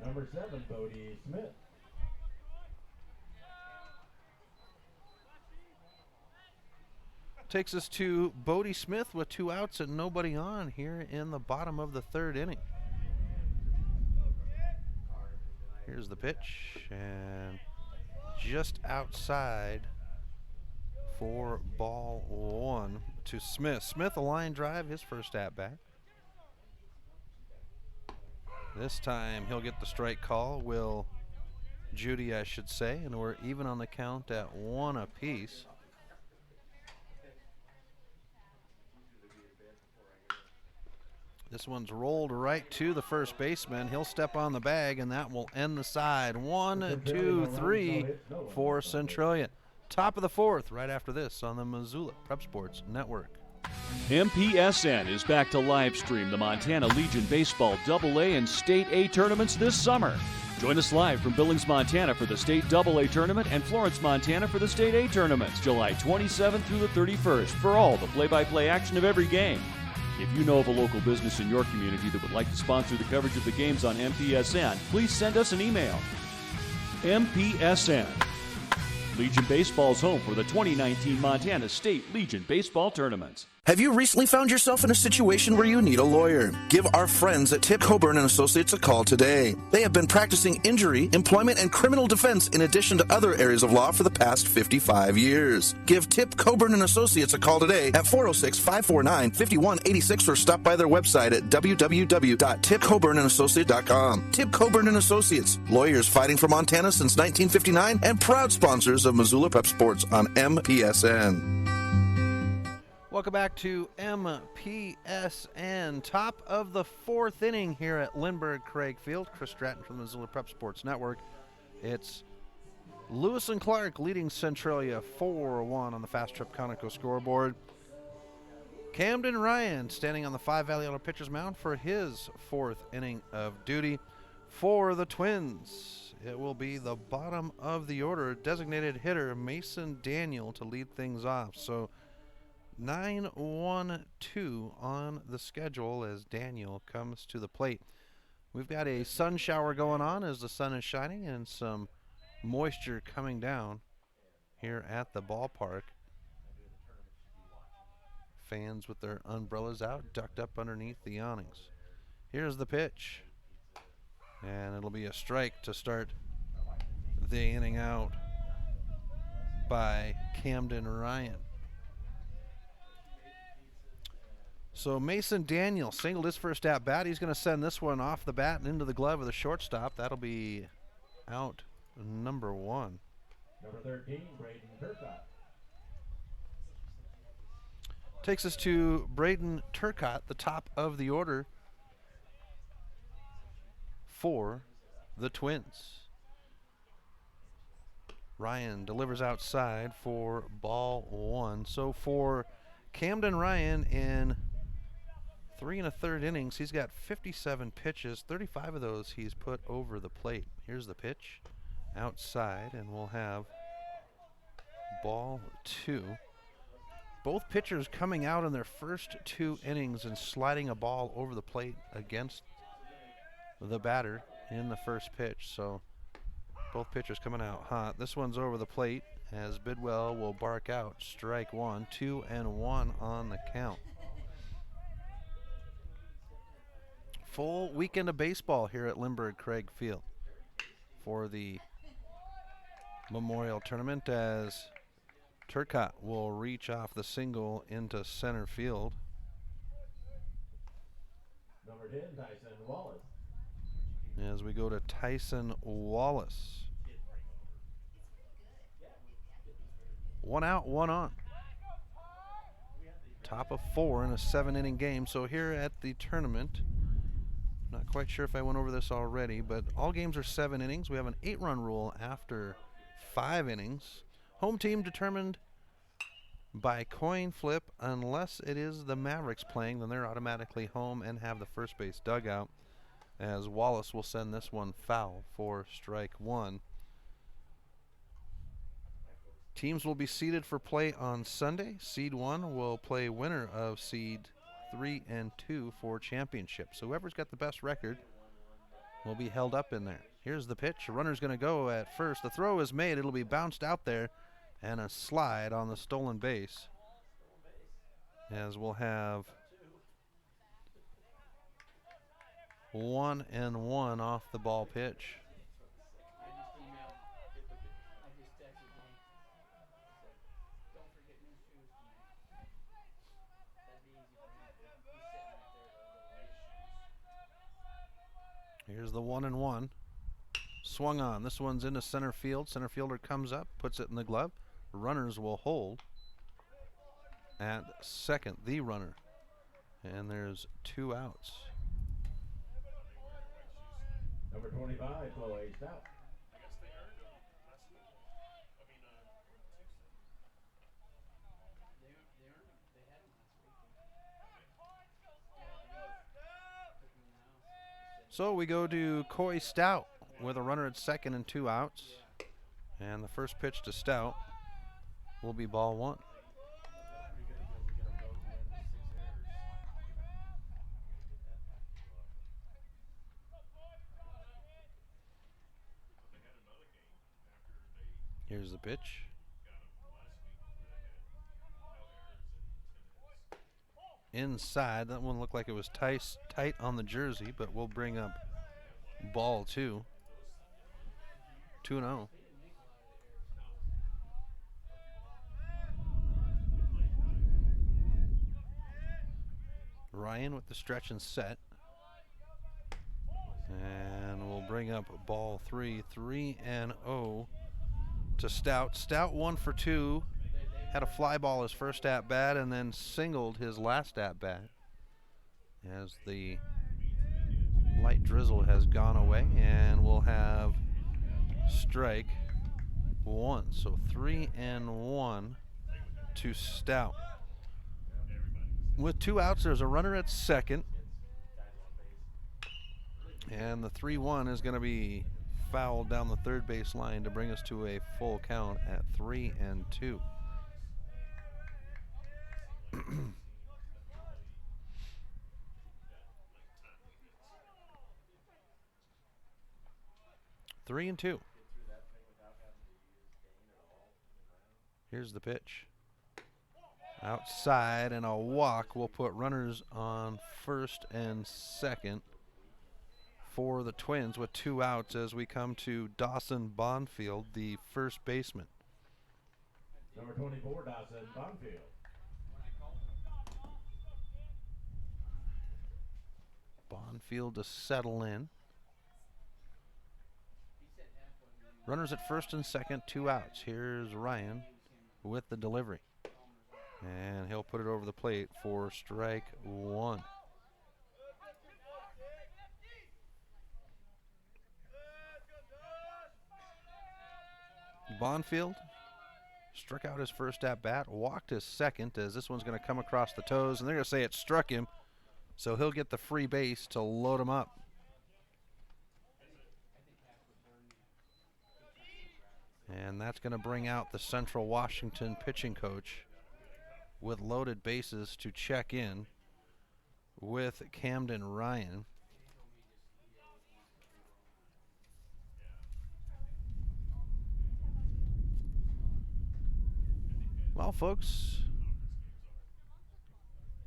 Number 7, Bodie Smith. Takes us to Bodie Smith with 2 outs and nobody on here in the bottom of the 3rd inning. Here's the pitch, and just outside for ball 1 to Smith. Smith, a line drive, his first at bat. This time he'll get the strike call, will Judy, I should say, and we're even on the count at 1 apiece. This one's rolled right to the first baseman. He'll step on the bag, and that will end the side. 1, 2, 3 for Centralia. Top of the 4th, right after this on the Missoula Prep Sports Network. MPSN is back to live stream the Montana Legion Baseball AA and State A tournaments this summer. Join us live from Billings, Montana for the State AA tournament and Florence, Montana for the State A tournaments, July 27th through the 31st for all the play-by-play action of every game. If you know of a local business in your community that would like to sponsor the coverage of the games on MPSN, please send us an email. MPSN. Legion Baseball's home for the 2019 Montana State Legion Baseball Tournaments. Have you recently found yourself in a situation where you need a lawyer? Give our friends at Tip Coburn & Associates a call today. They have been practicing injury, employment, and criminal defense in addition to other areas of law for the past 55 years. Give Tip Coburn & Associates a call today at 406-549-5186 or stop by their website at www.tipcoburnandassociates.com. Tip Coburn & Associates, lawyers fighting for Montana since 1959 and proud sponsors of Missoula Prep Sports on MPSN. Welcome back to MPSN. Top of the fourth inning here at Lindbergh Craig Field. Chris Stratton from the Missoula Prep Sports Network. It's Lewis and Clark leading Centralia 4-1 on the Fast Trip Conoco scoreboard. Camden Ryan standing on the 5 Valley Auto pitcher's mound for his fourth inning of duty. For the Twins, it will be the bottom of the order, designated hitter Mason Daniel to lead things off. So 9-1-2 on the schedule as Daniel comes to the plate. We've got a sun shower going on as the sun is shining and some moisture coming down here at the ballpark. Fans with their umbrellas out, ducked up underneath the awnings. Here's the pitch. And it'll be a strike to start the inning out by Camden Ryan. So Mason Daniel singled his first at bat. He's going to send this one off the bat and into the glove of the shortstop. That'll be out number 1. Number 13, Braden Turcott. Takes us to Braden Turcott, the top of the order for the Twins. Ryan delivers outside for ball 1. So for Camden Ryan in 3 1/3 innings, he's got 57 pitches. 35 of those he's put over the plate. Here's the pitch outside, and we'll have ball 2. Both pitchers coming out in their first 2 innings and sliding a ball over the plate against the batter in the first pitch. So both pitchers coming out hot. This one's over the plate as Bidwell will bark out strike 1. 2-1 on the count. Full weekend of baseball here at Lindbergh Craig Field for the Memorial Tournament as Turcott will reach off the single into center field. Number 10, Tyson Wallace. As we go to Tyson Wallace. 1 out, 1 on. Top of 4 in a 7-inning game. So here at the tournament, not quite sure if I went over this already, but all games are 7 innings. We have an 8-run rule after 5 innings. Home team determined by coin flip. Unless it is the Mavericks playing, then they're automatically home and have the first base dugout, as Wallace will send this one foul for strike 1. Teams will be seeded for play on Sunday. Seed 1 will play winner of seed 3 and 2 for championship. So whoever's got the best record will be held up in there. Here's the pitch. The runner's going to go at first. The throw is made. It'll be bounced out there, and a slide on the stolen base, as we'll have 1-1 off the ball pitch. Here's the 1-1. Swung on. This one's into center field. Center fielder comes up, puts it in the glove. Runners will hold at second, the runner. And there's 2 outs. Number 25, Chloe Stout. So we go to Coy Stout with a runner at second and 2 outs. And the first pitch to Stout will be ball 1. Here's the pitch. Inside, that one looked like it was tight on the jersey, but we'll bring up ball 2. 2-0. Ryan with the stretch and set. And we'll bring up ball 3. 3-0 to Stout. Stout 1 for 2 had a fly ball his first at bat and then singled his last at bat as the light drizzle has gone away, and we'll have strike one. So 3-1 to Stout. With 2 outs, there's a runner at second, and the 3-1 is going to be fouled down the third base line to bring us to a full count at 3-2. Three and two. Here's the pitch. Outside and a walk will put runners on first and second for the Twins with 2 outs as we come to Dawson Bonfield, the first baseman. Number 24, Dawson Bonfield. Bonfield to settle in. Runners at first and second, 2 outs. Here's Ryan with the delivery. And he'll put it over the plate for strike one. Bonfield struck out his first at bat, walked his second, as this one's going to come across the toes, and they're going to say it struck him, so he'll get the free base to load him up. And that's going to bring out the Central Washington pitching coach with loaded bases to check in with Camden Ryan. Well, folks,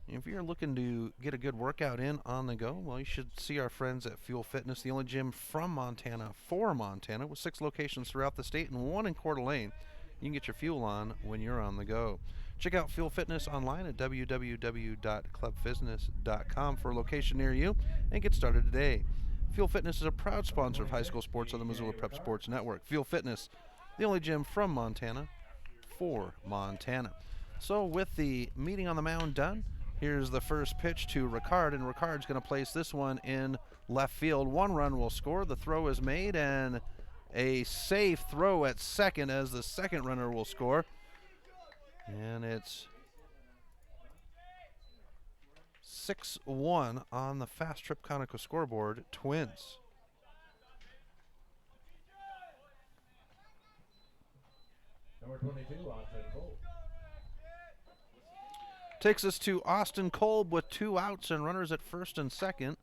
if you're looking to get a good workout in on the go, well, you should see our friends at Fuel Fitness, the only gym from Montana for Montana, with 6 locations throughout the state and 1 in Coeur d'Alene. You can get your fuel on when you're on the go. Check out Fuel Fitness online at www.clubfitness.com for a location near you and get started today. Fuel Fitness is a proud sponsor of high school sports on the Missoula Prep Sports Network. Fuel Fitness, the only gym from Montana for Montana. So with the meeting on the mound done, here's the first pitch to Ricard, and Ricard's going to place this one in left field. 1 run will score. The throw is made, and a safe throw at second as the second runner will score. And it's 6-1 on the Fast Trip Conoco scoreboard. Twins. Number 22, Austin Cole. Takes us to Austin Kolb with 2 outs and runners at first and second.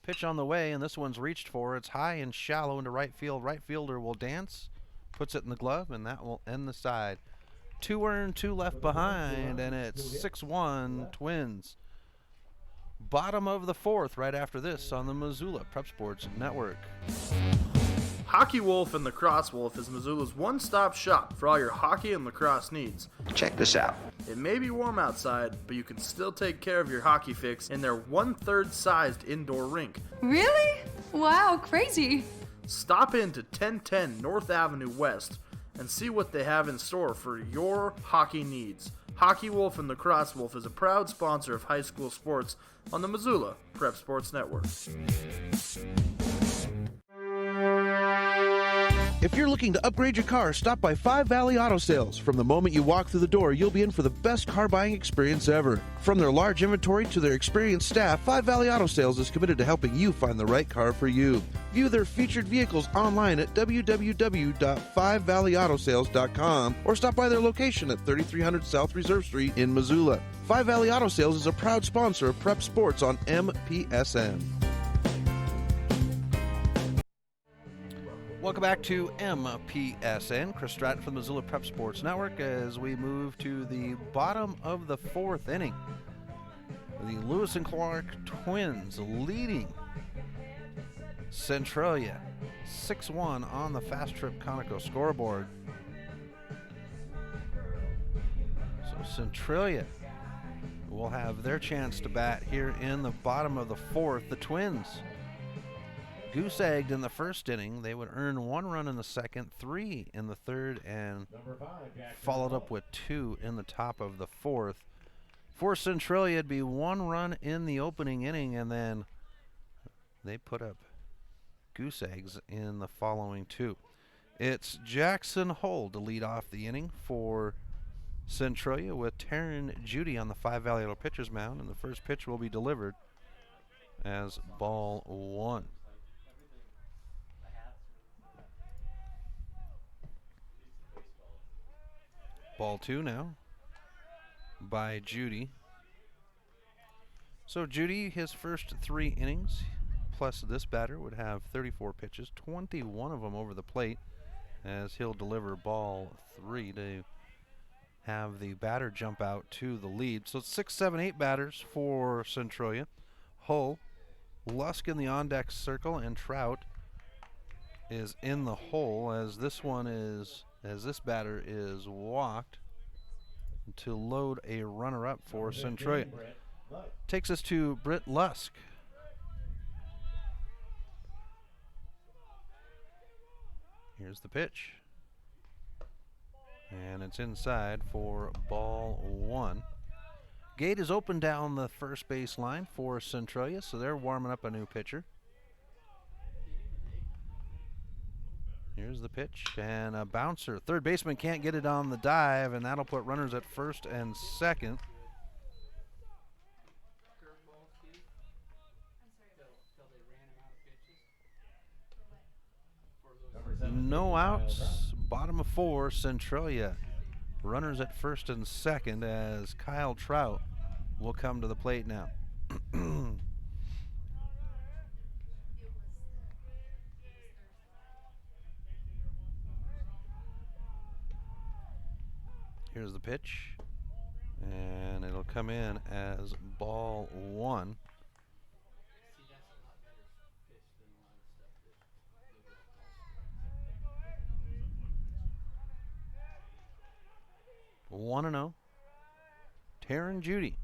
Pitch on the way, and this one's reached for. It's high and shallow into right field. Right fielder will dance, puts it in the glove, and that will end the side. 2 earned, 2 left behind, and it's 6-1 Twins. Bottom of the 4th right after this on the Missoula Prep Sports Network. Hockey Wolf and Lacrosse Wolf is Missoula's one-stop shop for all your hockey and lacrosse needs. Check this out. It may be warm outside, but you can still take care of your hockey fix in their 1/3 sized indoor rink. Really? Wow, crazy. Stop in to 1010 North Avenue West and see what they have in store for your hockey needs. Hockey Wolf and Lacrosse Wolf is a proud sponsor of high school sports on the Missoula Prep Sports Network. If you're looking to upgrade your car, stop by 5 Valley Auto Sales. From the moment you walk through the door, you'll be in for the best car buying experience ever. From their large inventory to their experienced staff, 5 Valley Auto Sales is committed to helping you find the right car for you. View their featured vehicles online at www.5valleyautosales.com or stop by their location at 3300 South Reserve Street in Missoula. 5 Valley Auto Sales is a proud sponsor of Prep Sports on MPSN. Welcome back to MPSN. Chris Stratton from the Missoula Prep Sports Network as we move to the bottom of the 4th inning. The Lewis and Clark Twins leading Centralia 6-1 on the Fast Trip Conoco scoreboard. So Centralia will have their chance to bat here in the bottom of the 4th. The Twins goose-egged in the first inning. They would earn 1 run in the second, 3 in the third, and followed up with 2 in the top of the fourth. For Centralia, it'd be 1 run in the opening inning, and then they put up goose eggs in the following 2. It's Jackson Hull to lead off the inning for Centralia with Taryn Judy on the 5 Valley Auto pitcher's mound, and the first pitch will be delivered as ball 1. Ball 2 now by Judy. So Judy, his first 3 innings, plus this batter, would have 34 pitches, 21 of them over the plate, as he'll deliver ball 3 to have the batter jump out to the lead. So 6, 7, 8 batters for Centralia. Hull, Lusk in the on-deck circle, and Trout is in the hole as this batter is walked to load a runner-up for Centralia. Takes us to Britt Lusk. Here's the pitch. And it's inside for ball 1. Gate is open down the first base line for Centralia, so they're warming up a new pitcher. Here's the pitch and a bouncer. Third baseman can't get it on the dive, and that'll put runners at first and second. No outs, bottom of 4, Centralia. Runners at first and second as Kyle Trout will come to the plate now. Here's the pitch, and it'll come in as ball 1. One and 0. Taryn Judy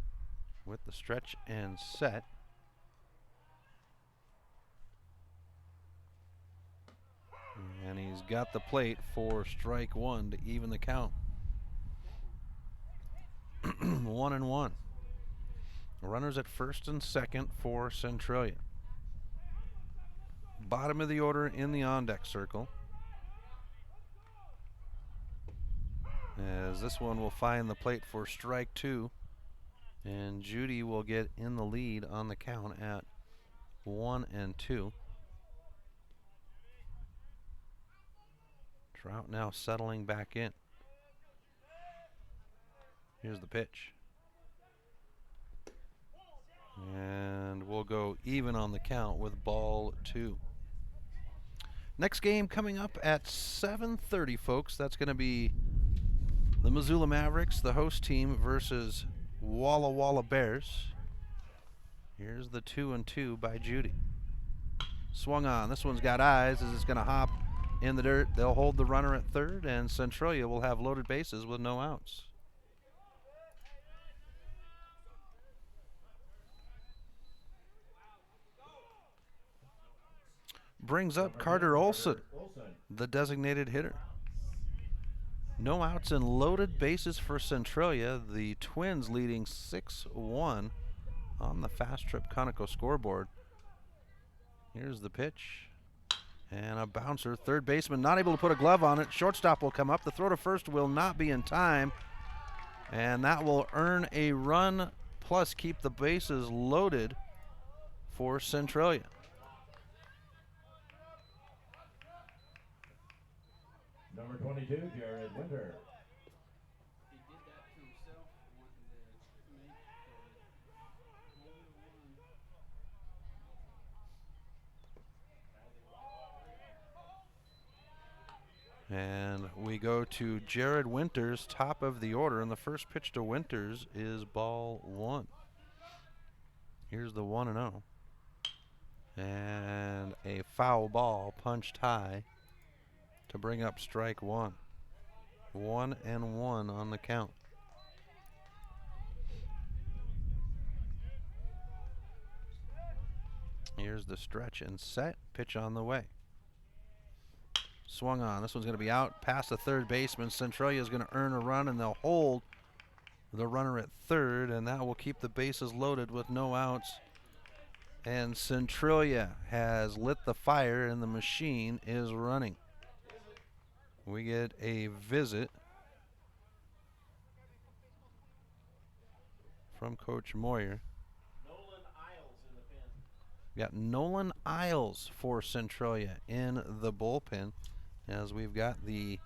with the stretch and set. And he's got the plate for strike 1 to even the count. 1-1. Runners at first and second for Centralia. Bottom of the order in the on-deck circle, as this one will find the plate for strike 2, and Judy will get in the lead on the count at 1-2. Trout now settling back in. Here's the pitch. And we'll go even on the count with ball 2. Next game coming up at 7:30, folks. That's going to be the Missoula Mavericks, the host team, versus Walla Walla Bears. Here's the 2-2 by Judy. Swung on. This one's got eyes as it's going to hop in the dirt. They'll hold the runner at third, and Centralia will have loaded bases with no outs. Brings up Carter Olson, the designated hitter. No outs and loaded bases for Centralia. The Twins leading 6-1 on the Fast Trip Conoco scoreboard. Here's the pitch and a bouncer. Third baseman not able to put a glove on it. Shortstop will come up. The throw to first will not be in time, and that will earn a run plus keep the bases loaded for Centralia. Number 22, Jared Winter. And we go to Jared Winters, top of the order, and the first pitch to Winters is ball 1. Here's the 1-0. And a foul ball punched high to bring up strike 1. 1-1 on the count. Here's the stretch and set. Pitch on the way. Swung on. This one's going to be out past the third baseman. Centralia is going to earn a run, and they'll hold the runner at third, and that will keep the bases loaded with no outs. And Centralia has lit the fire, and the machine is running. We get a visit from Coach Moyer. We got Nolan Isles for Centralia in the bullpen, as we've got the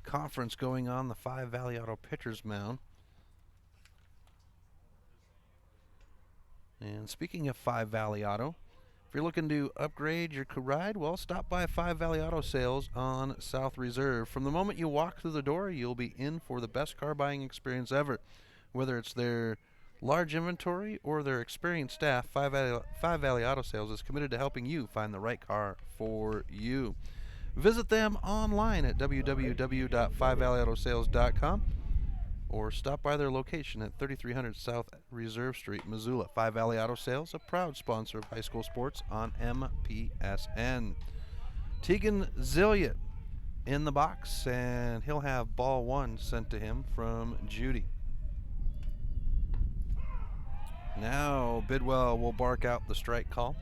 conference going on the 5 Valley Auto pitchers mound. And speaking of 5 Valley Auto, if you're looking to upgrade your ride, well, stop by 5 Valley Auto Sales on South Reserve. From the moment you walk through the door, you'll be in for the best car buying experience ever. Whether it's their large inventory or their experienced staff, 5 Valley Auto Sales is committed to helping you find the right car for you. Visit them online at www.5valleyautosales.com or stop by their location at 3300 South Reserve Street, Missoula. 5 Valley Auto Sales, a proud sponsor of high school sports on MPSN. Tegan Zilliot in the box, and he'll have ball 1 sent to him from Judy. Now Bidwell will bark out the strike call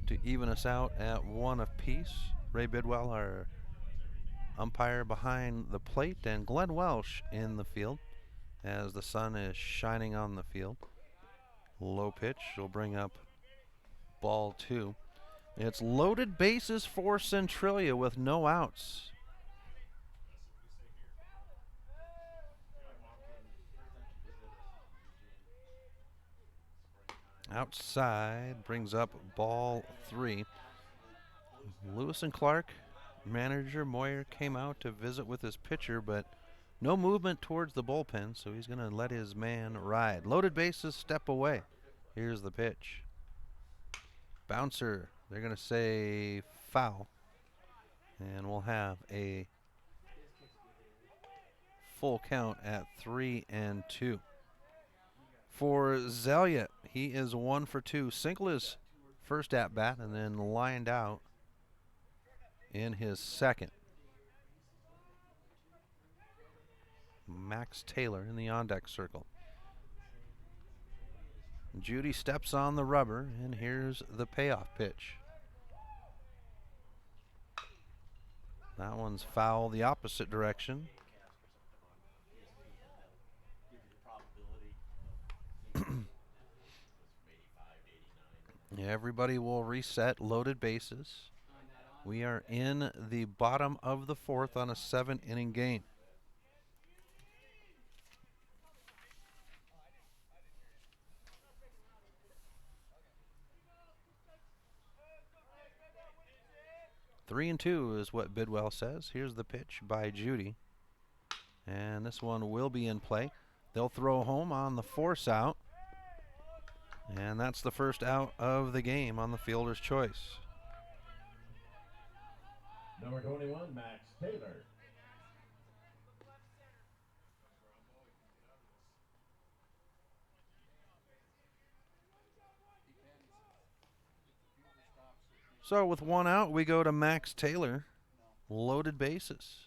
to even us out at 1 apiece. Ray Bidwell, our umpire behind the plate, and Glenn Welsh in the field as the sun is shining on the field. Low pitch will bring up ball 2. It's loaded bases for Centralia with no outs. Outside brings up ball 3. Lewis and Clark, manager Moyer, came out to visit with his pitcher, but no movement towards the bullpen, so he's going to let his man ride. Loaded bases, step away. Here's the pitch. Bouncer, they're going to say foul, and we'll have a full count at 3-2. For Zelia, he is 1 for 2. Single his first at bat and then lined out in his second. Max Taylor in the on-deck circle. Judy steps on the rubber, and here's the payoff pitch. That one's foul the opposite direction. Everybody will reset, loaded bases. We are in the bottom of the 4th on a 7-inning game. Three and 2 is what Bidwell says. Here's the pitch by Judy. And this one will be in play. They'll throw home on the force out. And that's the first out of the game on the fielder's choice. Number 21, Max Taylor. So with 1 out, we go to Max Taylor. Loaded bases.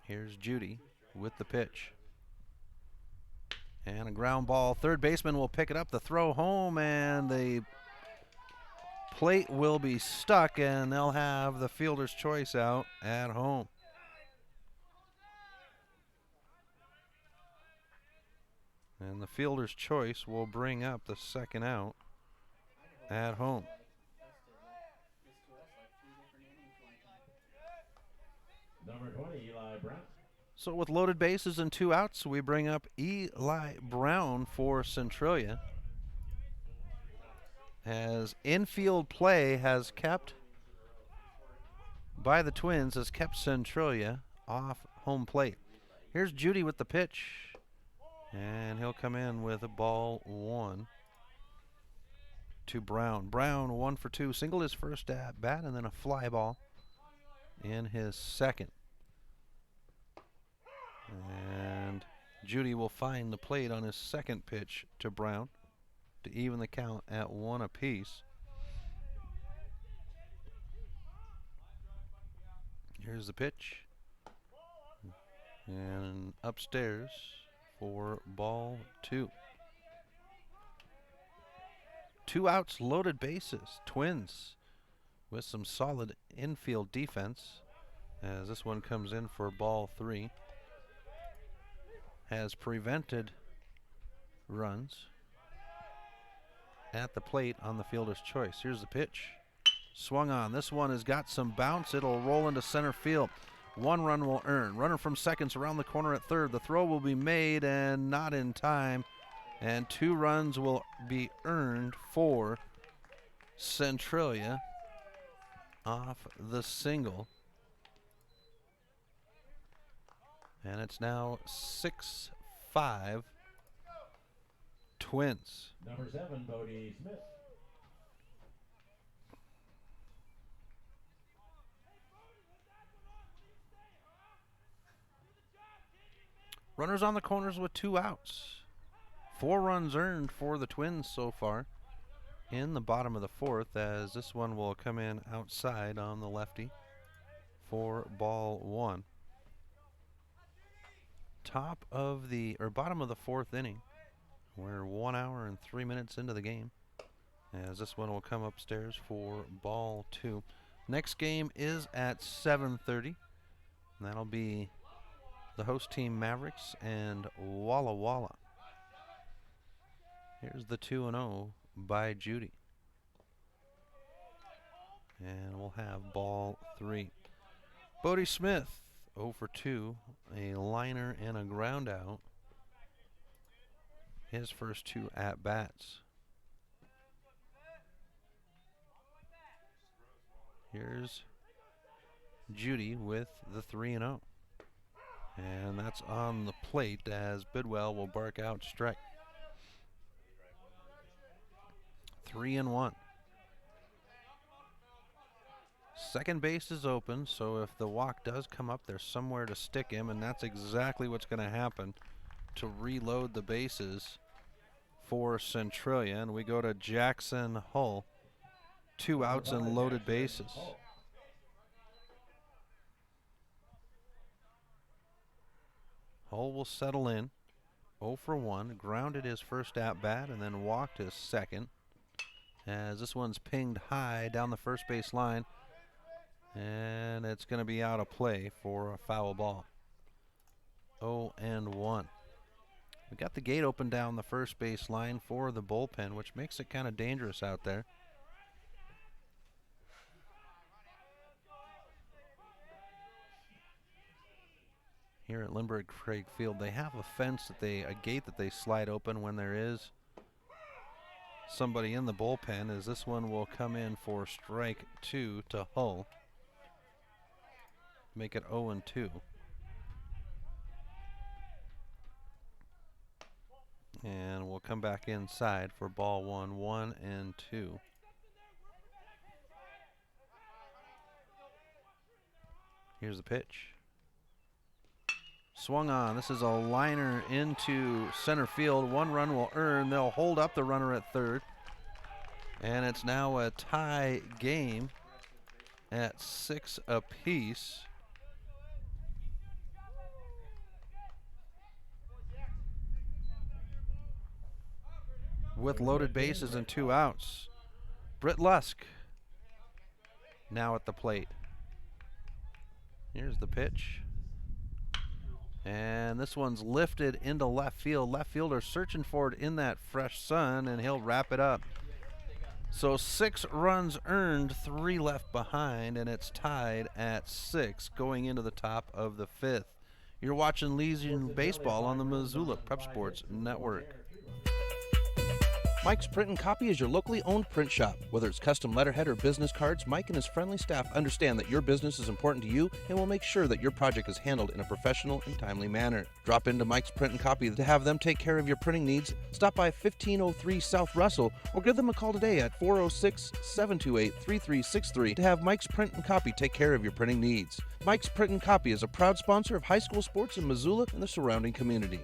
Here's Judy with the pitch. And a ground ball. Third baseman will pick it up. The throw home, and the plate will be stuck, and they'll have the fielder's choice out at home. And the fielder's choice will bring up the second out at home. Number 20, Eli Brown. So with loaded bases and 2 outs, we bring up Eli Brown for Centralia. As infield play has kept, by the Twins, has kept Centralia off home plate. Here's Judy with the pitch. And he'll come in with a ball 1 to Brown. Brown 1 for 2. Single his first at bat and then a fly ball in his second. And Judy will find the plate on his second pitch to Brown to even the count at 1 apiece. Here's the pitch. And upstairs for ball 2. 2 outs, loaded bases. Twins with some solid infield defense as this one comes in for ball 3. Has prevented runs at the plate on the fielder's choice. Here's the pitch. Swung on. This one has got some bounce. It'll roll into center field. 1 run will earn. Runner from seconds around the corner at third. The throw will be made and not in time. And 2 runs will be earned for Centralia off the single. And it's now 6-5 Twins. Number 7, Bodie Smith. Runners on the corners with 2 outs. 4 runs earned for the Twins so far in the bottom of the 4th, as this one will come in outside on the lefty for ball 1. Bottom of the 4th inning. We're 1 hour and 3 minutes into the game, as this one will come upstairs for ball 2. Next game is at 7:30. And that'll be the host team Mavericks and Walla Walla. Here's the 2-0 by Judy. And we'll have ball 3. Bodie Smith, 0 for 2, a liner and a ground out. His first 2 at-bats. Here's Judy with the 3-0. And that's on the plate as Bidwell will bark out strike. 3-1. Second base is open, so if the walk does come up, there's somewhere to stick him, and that's exactly what's going to happen to reload the bases for Centralia. And we go to Jackson Hull. 2 outs and loaded bases. Hull will settle in. 0 for 1. Grounded his first at-bat and then walked his second. As this one's pinged high down the first base line. And it's going to be out of play for a foul ball. 0-1. We got the gate open down the first base line for the bullpen, which makes it kind of dangerous out there. Here at Lindbergh Craig Field, they have a gate that they slide open when there is somebody in the bullpen, as this one will come in for strike 2 to Hull. Make it 0-2. And we'll come back inside for ball 1, 1-2. Here's the pitch. Swung on. This is a liner into center field. 1 run will earn. They'll hold up the runner at third. And it's now a tie game at 6 apiece. With loaded bases and 2 outs. Britt Lusk now at the plate. Here's the pitch. And this one's lifted into left field. Left fielder searching for it in that fresh sun, and he'll wrap it up. So 6 runs earned, 3 left behind, and it's tied at 6 going into the top of the 5th. You're watching Legion Baseball on the Missoula Prep Sports Network. Mike's Print and Copy is your locally owned print shop. Whether it's custom letterhead or business cards, Mike and his friendly staff understand that your business is important to you and will make sure that your project is handled in a professional and timely manner. Drop into Mike's Print and Copy to have them take care of your printing needs. Stop by 1503 South Russell or give them a call today at 406-728-3363 to have Mike's Print and Copy take care of your printing needs. Mike's Print and Copy is a proud sponsor of high school sports in Missoula and the surrounding community.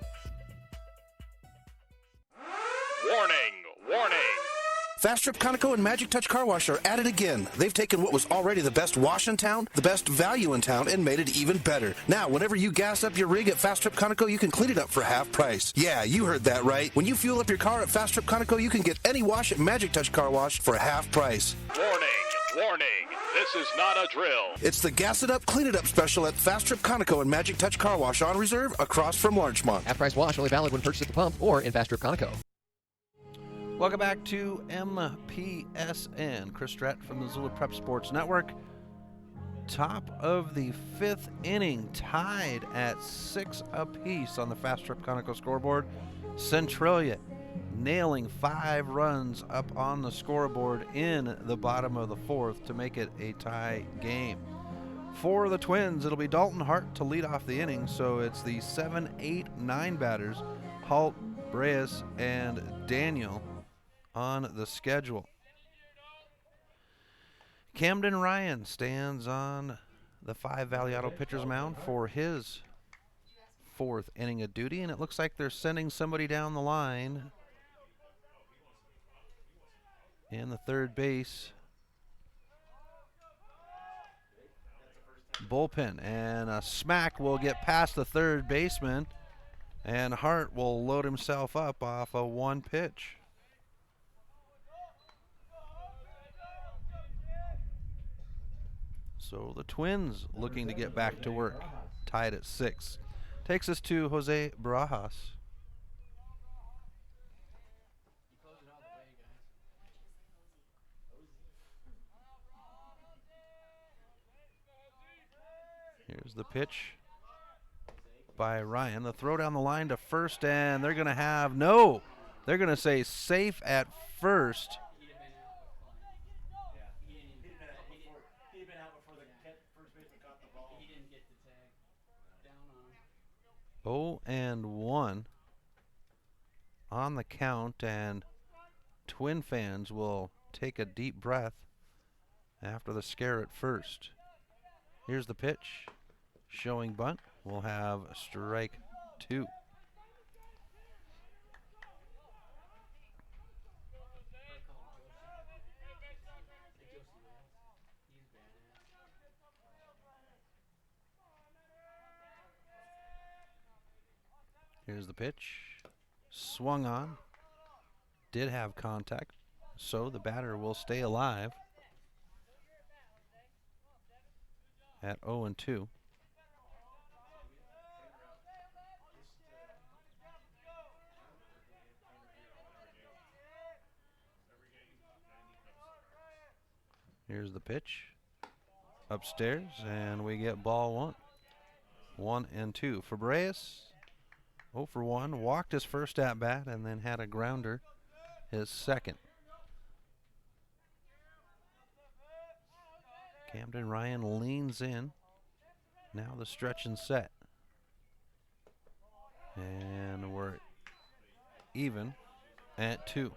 Fast Trip Conoco and Magic Touch Car Wash are at it again. They've taken what was already the best wash in town, the best value in town, and made it even better. Now, whenever you gas up your rig at Fast Trip Conoco, you can clean it up for half price. Yeah, you heard that right. When you fuel up your car at Fast Trip Conoco, you can get any wash at Magic Touch Car Wash for half price. Warning, warning, this is not a drill. It's the Gas It Up, Clean It Up special at Fast Trip Conoco and Magic Touch Car Wash on reserve across from Larchmont. Half-price wash only valid when purchased at the pump or in Fast Trip Conoco. Welcome back to MPSN. Chris Stratton from the Missoula Prep Sports Network. Top of the 5th inning, tied at 6 apiece on the Fast Trip Conoco scoreboard. Centralia nailing 5 runs up on the scoreboard in the bottom of the 4th to make it a tie game. For the Twins, it'll be Dalton Hart to lead off the inning, so it's the 7, 8, 9 batters, Halt, Breas, and Daniel on the schedule. Camden Ryan stands on the 5 Valley Auto pitcher's mound for his 4th inning of duty, and it looks like they're sending somebody down the line in the third base bullpen, and a smack will get past the third baseman, and Hart will load himself up off a 1 pitch. So the Twins looking to get back to work, tied at 6. Takes us to Jose Barajas. Here's the pitch by Ryan. The throw down the line to first, and they're going to have no. They're going to say safe at first. 0-1 on the count, and Twin fans will take a deep breath after the scare at first. Here's the pitch, showing bunt. We'll have strike 2. Here's the pitch. Swung on. Did have contact, so the batter will stay alive at 0-2. Here's the pitch. Upstairs, and we get ball 1. 1-2. For Breas, 0 for 1, walked his first at bat and then had a grounder his second. Camden Ryan leans in. Now the stretch and set. And we're even at 2.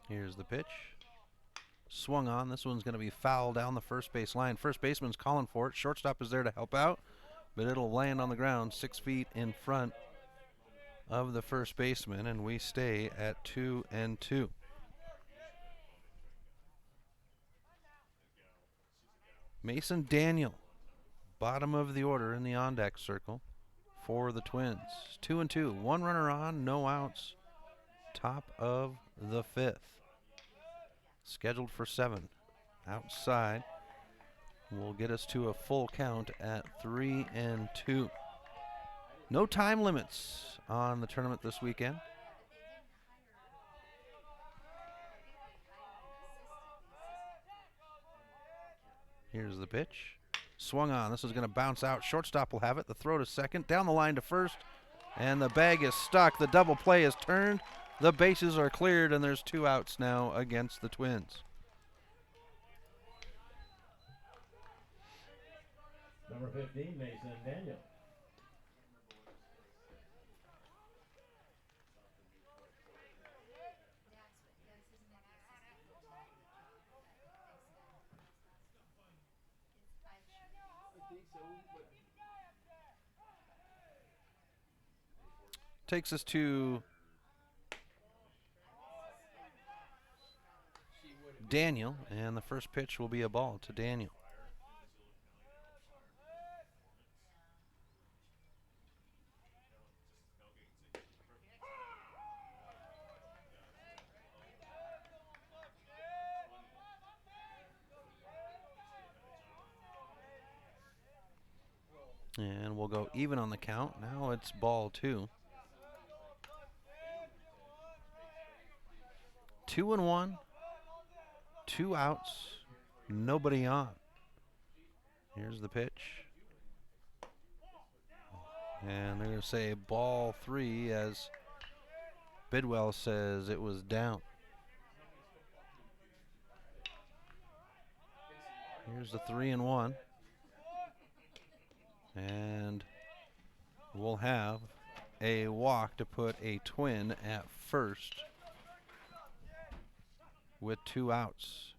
Here's the pitch. Swung on. This one's going to be foul down the first base line. First baseman's calling for it. Shortstop is there to help out, but it'll land on the ground 6 feet in front of the first baseman, and we stay at 2-2. Mason Daniel, bottom of the order in the on-deck circle for the Twins. 2-2. 1 runner on, no outs. Top of the 5th. Scheduled for 7. Outside will get us to a full count at 3-2. No time limits on the tournament this weekend. Here's the pitch. Swung on. This is going to bounce out. Shortstop will have it. The throw to second. Down the line to first. And the bag is stuck. The double play is turned. The bases are cleared, and there's 2 outs now against the Twins. Number 15, Mason Daniel. Takes us to Daniel, and the first pitch will be a ball to Daniel. And we'll go even on the count. Now it's ball 2. 2-1. 2 outs. Nobody on. Here's the pitch. And they're going to say ball 3 as Bidwell says it was down. Here's the 3-1. And we'll have a walk to put a Twin at first with 2 outs.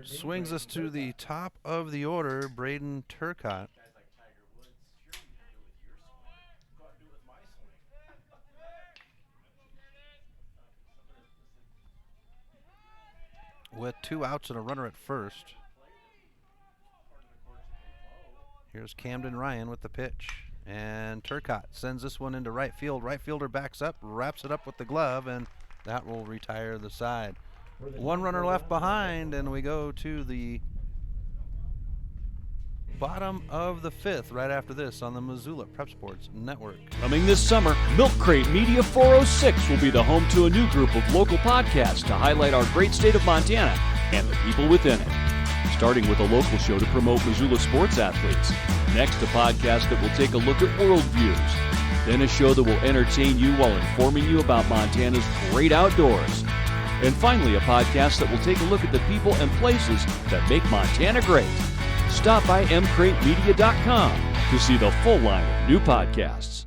Swings us to the top of the order, Braden Turcotte. With 2 outs and a runner at first. Here's Camden Ryan with the pitch. And Turcotte sends this one into right field. Right fielder backs up, wraps it up with the glove, and that will retire the side. 1 runner left behind, and we go to the bottom of the 5th right after this on the Missoula Prep Sports Network. Coming this summer, Milk Crate Media 406 will be the home to a new group of local podcasts to highlight our great state of Montana and the people within it. Starting with a local show to promote Missoula sports athletes. Next, a podcast that will take a look at world views. Then a show that will entertain you while informing you about Montana's great outdoors. And finally, a podcast that will take a look at the people and places that make Montana great. Stop by mcratemedia.com to see the full line of new podcasts.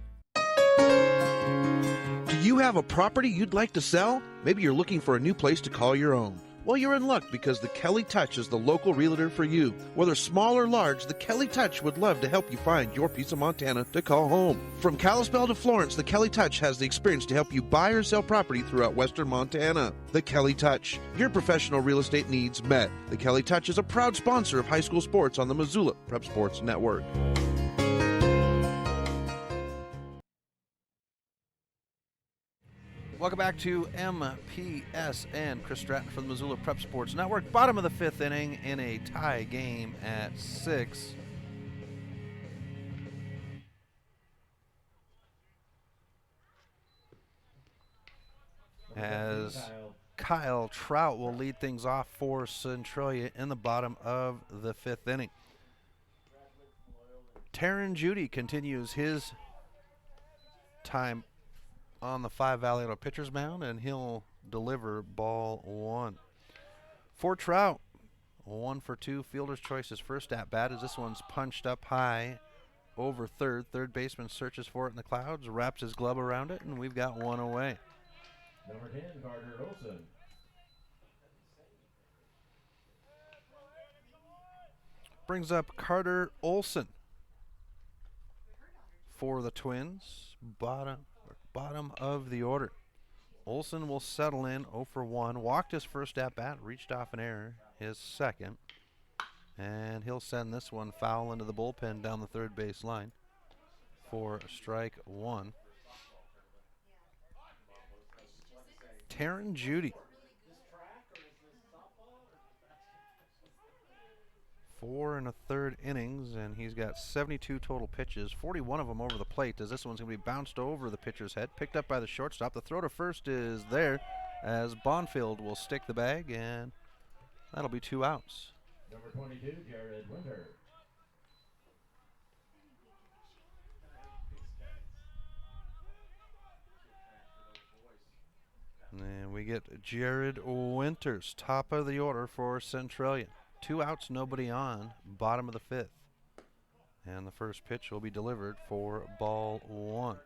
Do you have a property you'd like to sell? Maybe you're looking for a new place to call your own. Well, you're in luck because the Kelly Touch is the local realtor for you. Whether small or large, the Kelly Touch would love to help you find your piece of Montana to call home. From Kalispell to Florence, the Kelly Touch has the experience to help you buy or sell property throughout western Montana. The Kelly Touch, your professional real estate needs met. The Kelly Touch is a proud sponsor of high school sports on the Missoula Prep Sports Network. Welcome back to MPSN. Chris Stratton from the Missoula Prep Sports Network. Bottom of the 5th inning in a tie game at 6. As Kyle Trout will lead things off for Centralia in the bottom of the 5th inning. Taryn Judy continues his time on the 5 Valley Auto pitcher's mound, and he'll deliver ball 1. For Trout, 1 for 2. Fielder's choice is first at bat as this one's punched up high over third. Third baseman searches for it in the clouds, wraps his glove around it, and we've got 1 away. Number 10, Carter Olson. Brings up Carter Olson for the Twins. Bottom of the order. Olson will settle in 0 for 1. Walked his first at bat, reached off an error, his second. And he'll send this one foul into the bullpen down the third base line for strike 1. Taryn Judy. 4 1/3 innings, and he's got 72 total pitches, 41 of them over the plate, as this one's going to be bounced over the pitcher's head, picked up by the shortstop. The throw to first is there, as Bonfield will stick the bag, and that'll be 2 outs. Number 22, Jared Winter. And we get Jared Winters, top of the order for Centralia. 2 outs, nobody on, bottom of the 5th. And the first pitch will be delivered for ball 1.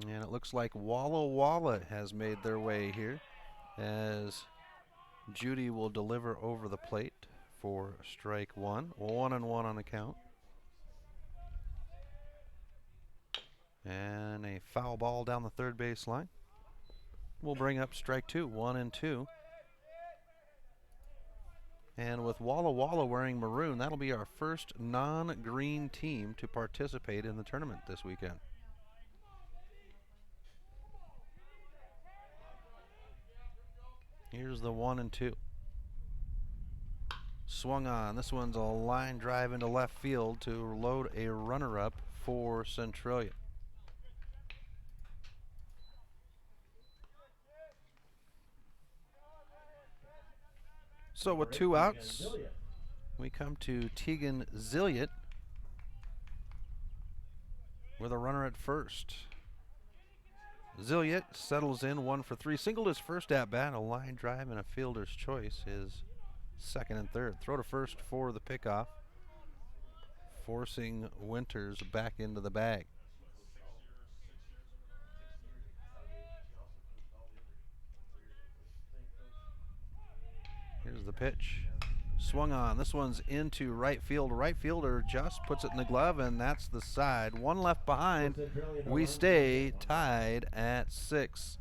And it looks like Walla Walla has made their way here, as Judy will deliver over the plate for strike 1. 1-1 on the count. And a foul ball down the third base line. We'll bring up strike two, 1-2. And with Walla Walla wearing maroon, that'll be our first non-green team to participate in the tournament this weekend. Here's the 1-2. Swung on. This one's a line drive into left field to load a runner-up for Centralia. So with two outs, we come to Tegan Zilliot with a runner at first. Zilliot settles in 1 for 3, singled his first at bat, a line drive and a fielder's choice, his second and third. Throw to first for the pickoff, forcing Winters back into the bag. Here's the pitch. Swung on. This one's into right field. Right fielder just puts it in the glove, and that's the side. One left behind. We stay tied at 6.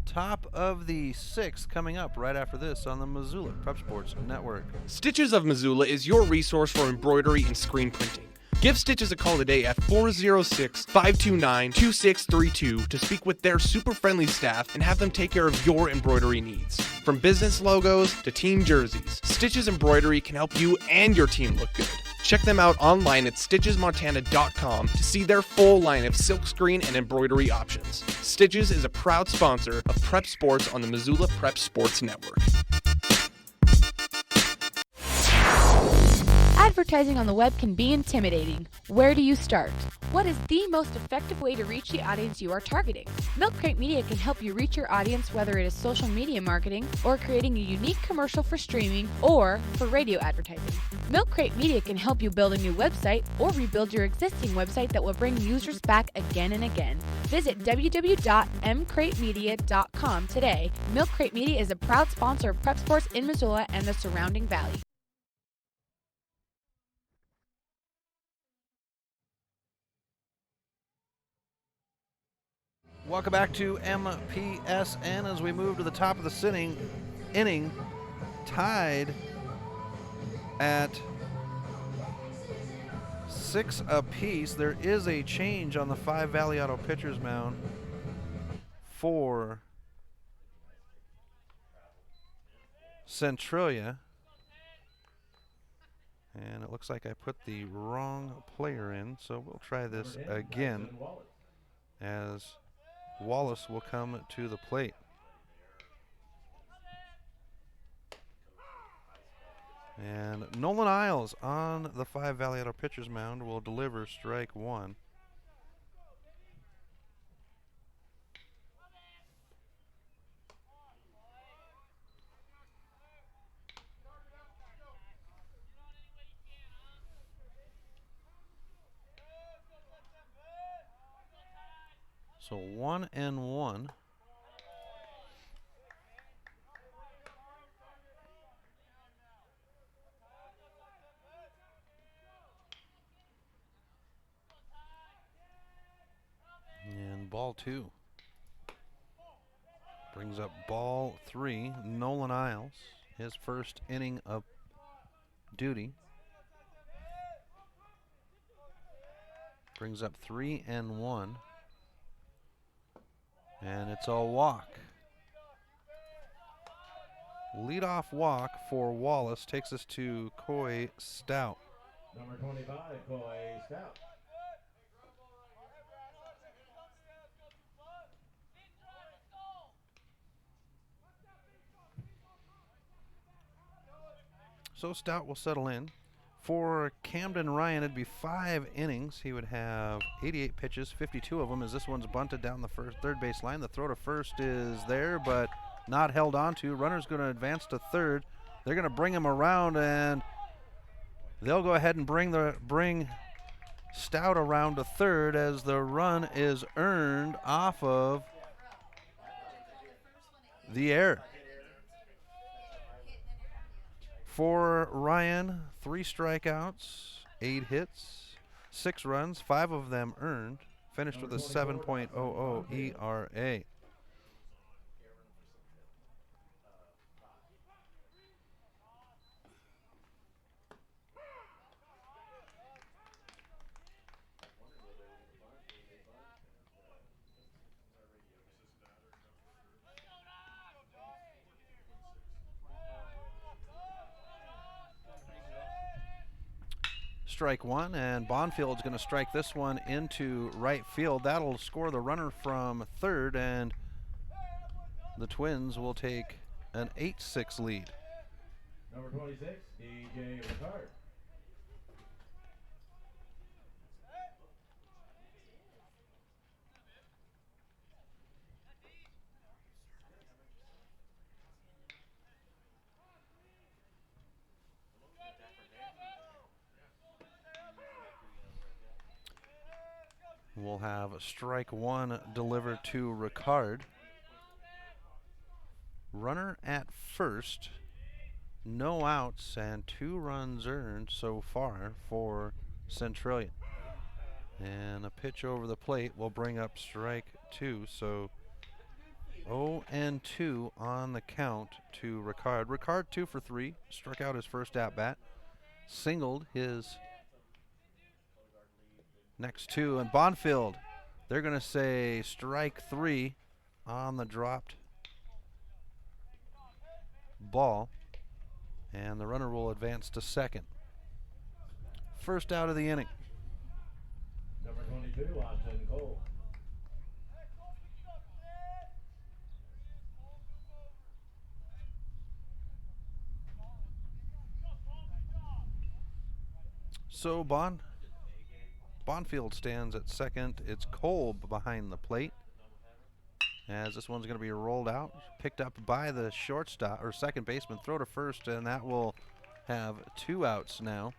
Top of the 6th coming up right after this on the Missoula Prep Sports Network. Stitches of Missoula is your resource for embroidery and screen printing. Give Stitches a call today at 406-529-2632 to speak with their super friendly staff and have them take care of your embroidery needs. From business logos to team jerseys, Stitches Embroidery can help you and your team look good. Check them out online at stitchesmontana.com to see their full line of silkscreen and embroidery options. Stitches is a proud sponsor of Prep Sports on the Missoula Prep Sports Network. Advertising on the web can be intimidating. Where do you start? What is the most effective way to reach the audience you are targeting? Milk Crate Media can help you reach your audience, whether it is social media marketing or creating a unique commercial for streaming or for radio advertising. Milk Crate Media can help you build a new website or rebuild your existing website that will bring users back again and again. Visit www.mcratemedia.com today. Milk Crate Media is a proud sponsor of Prep Sports in Missoula and the surrounding valley. Welcome back to MPSN as we move to the top of the inning, tied at 6 apiece. There is a change on the 5 Valley Auto pitcher's mound for Centralia. And it looks like I put the wrong player in, so we'll try this again as Wallace will come to the plate. And Nolan Isles on the 5 Valley Auto pitcher's mound will deliver strike 1. So 1-1. And ball 2. Brings up ball 3. Nolan Isles, his first inning of duty. Brings up 3-1. And it's a walk. Leadoff walk for Wallace takes us to Coy Stout. Number 25, Coy Stout. So Stout will settle in. For Camden Ryan, it'd be 5 innings. He would have 88 pitches, 52 of them as this one's bunted down the third base line. The throw to first is there, but not held on to. Runner's going to advance to third. They're going to bring him around, and they'll go ahead and bring Stout around to third as the run is earned off of the error. For Ryan, 3 strikeouts, 8 hits, 6 runs, 5 of them earned, Finished with a 7.00 ERA. Strike one, and Bonfield's going to strike this one into right field. That'll score the runner from third, and the Twins will take an 8-6 lead. Number 26, DJ Ricard. We'll have strike one delivered to Ricard. Runner at first, no outs, and 2 runs earned so far for Centralia. And a pitch over the plate will bring up strike two. So 0-2 on the count to Ricard. Ricard 2 for 3, struck out his first at bat, singled his next 2, and Bonfield, they're going to say strike 3 on the dropped ball, and the runner will advance to second. First out of the inning. Number 22, Austin Cole. So Bonfield stands at second. It's Cole behind the plate, as this one's going to be rolled out, picked up by the shortstop or second baseman, throw to first, and that will have 2 outs now,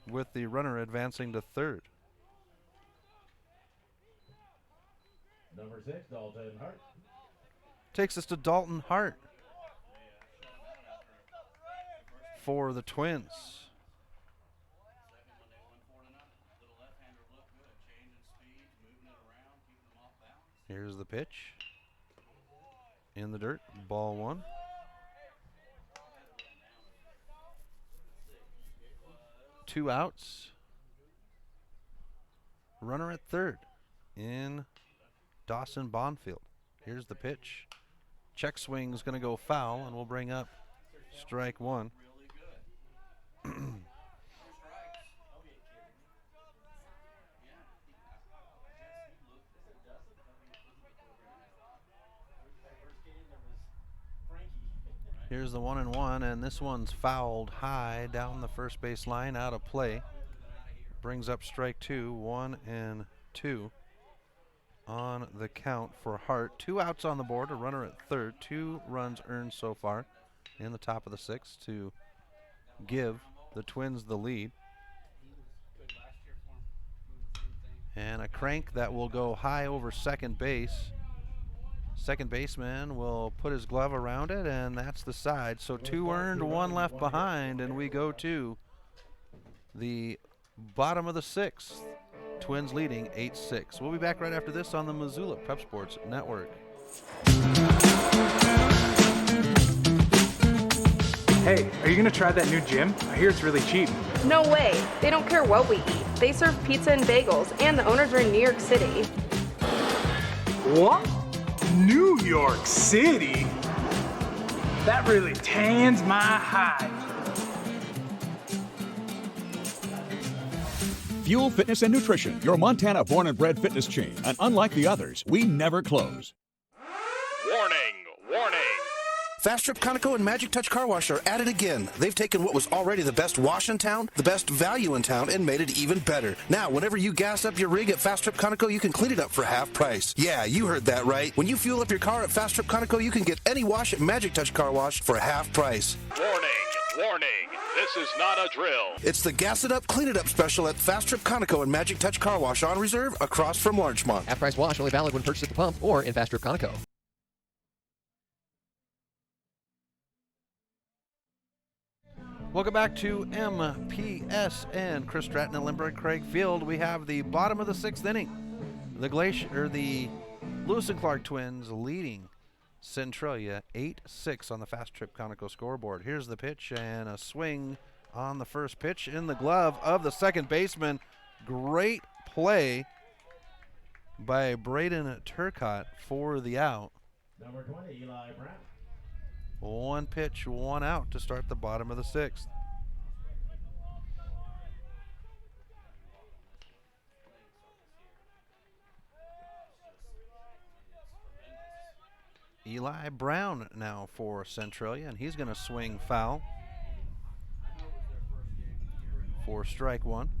with the runner advancing to third. Number 6, Dalton Hart. Takes us to Dalton Hart for the Twins. Here's the pitch. In the dirt, ball 1. Two outs. Runner at third in Dawson Bonfield. Here's the pitch. Check swing is going to go foul, and we'll bring up strike 1. Here's the 1-1, and this one's fouled high down the first base line, out of play. Brings up strike 2, 1-2 on the count for Hart. 2 outs on the board, a runner at third, 2 runs earned so far in the top of the 6th to give the Twins the lead. And a crank that will go high over second base. Second baseman will put his glove around it, and that's the side. So 2 earned, 1 left behind, and we go to the bottom of the 6th. Twins leading 8-6. We'll be back right after this on the Missoula Prep Sports Network. Hey, are you gonna try that new gym? I hear it's really cheap. No way. They don't care what we eat. They serve pizza and bagels, and the owners are in New York City. What? New York City? That really tans my hide. Fuel Fitness and Nutrition, your Montana born and bred fitness chain. And unlike the others, we never close. Warning, warning. Fast Trip Conoco and Magic Touch Car Wash are at it again. They've taken what was already the best wash in town, the best value in town, and made it even better. Now, whenever you gas up your rig at Fast Trip Conoco, you can clean it up for half price. Yeah, you heard that right. When you fuel up your car at Fast Trip Conoco, you can get any wash at Magic Touch Car Wash for half price. Warning, warning. This is not a drill. It's the Gas It Up, Clean It Up special at Fast Trip Conoco and Magic Touch Car Wash on reserve across from Larchmont. Half-price wash only valid when purchased at the pump or in Fast Trip Conoco. Welcome back to MPSN. Chris Stratton and Lindbergh Craig Field. We have the bottom of the 6th inning. The Lewis and Clark Twins leading Centralia 8-6 on the Fast Trip Conoco scoreboard. Here's the pitch and a swing on the first pitch in the glove of the second baseman. Great play by Braden Turcott for the out. Number 20, Eli Brown. One pitch, one out to start the bottom of the sixth. Eli Brown now for Centralia, and he's going to swing foul for strike one.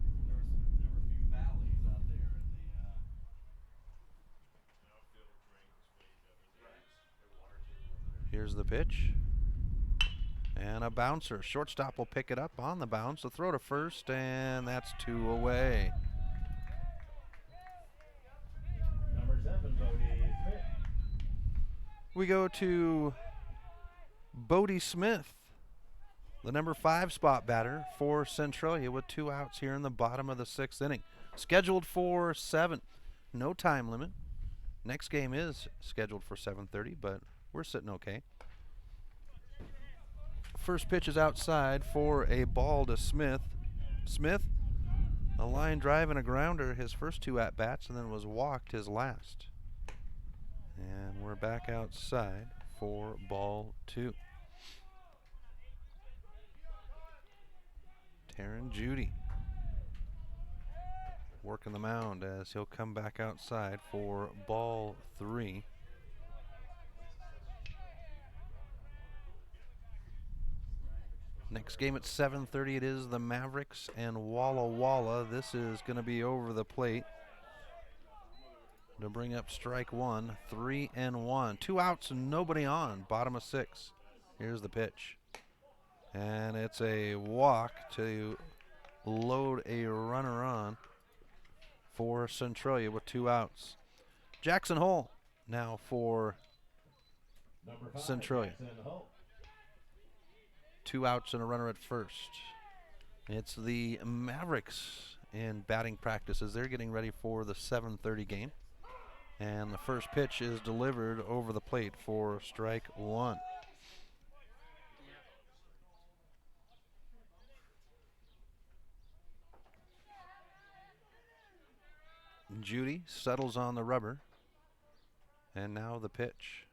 Here's the pitch. And a bouncer. Shortstop will pick it up on the bounce. The throw to first, and that's 2 away. Number 7, Bodie Smith. We go to Bodie Smith, the number 5 spot batter for Centralia, with 2 outs here in the bottom of the 6th inning. Scheduled for 7. No time limit. Next game is scheduled for 7:30, but we're sitting okay. First pitch is outside for a ball to Smith. Smith, a line drive and a grounder his first 2 at-bats, and then was walked his last. And we're back outside for ball 2. Taryn Judy working the mound as he'll come back outside for ball 3. Next game at 7:30, it is the Mavericks and Walla Walla. This is going to be over the plate to bring up strike one. 3-1. 2 outs and nobody on. Bottom of 6. Here's the pitch. And it's a walk to load a runner on for Centralia with 2 outs. Jackson Hull now for Centralia. 2 outs and a runner at first. It's the Mavericks in batting practices. They're getting ready for the 7:30 game. And the first pitch is delivered over the plate for strike 1. Judy settles on the rubber. And now the pitch.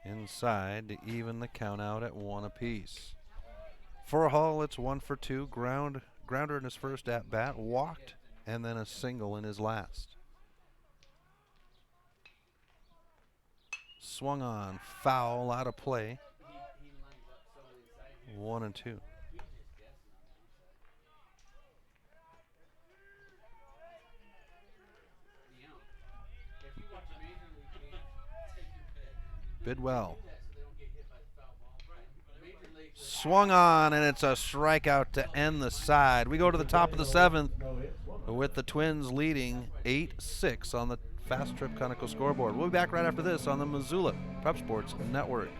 Inside to even the count out at 1 apiece. For Hull, it's 1 for 2. Grounder in his first at bat, walked, and then a single in his last. Swung on, foul, out of play. 1-2. Bidwell. Swung on, and it's a strikeout to end the side. We go to the top of the 7th with the Twins leading 8-6 on the Fast Trip Conoco scoreboard. We'll be back right after this on the Missoula Prep Sports Network.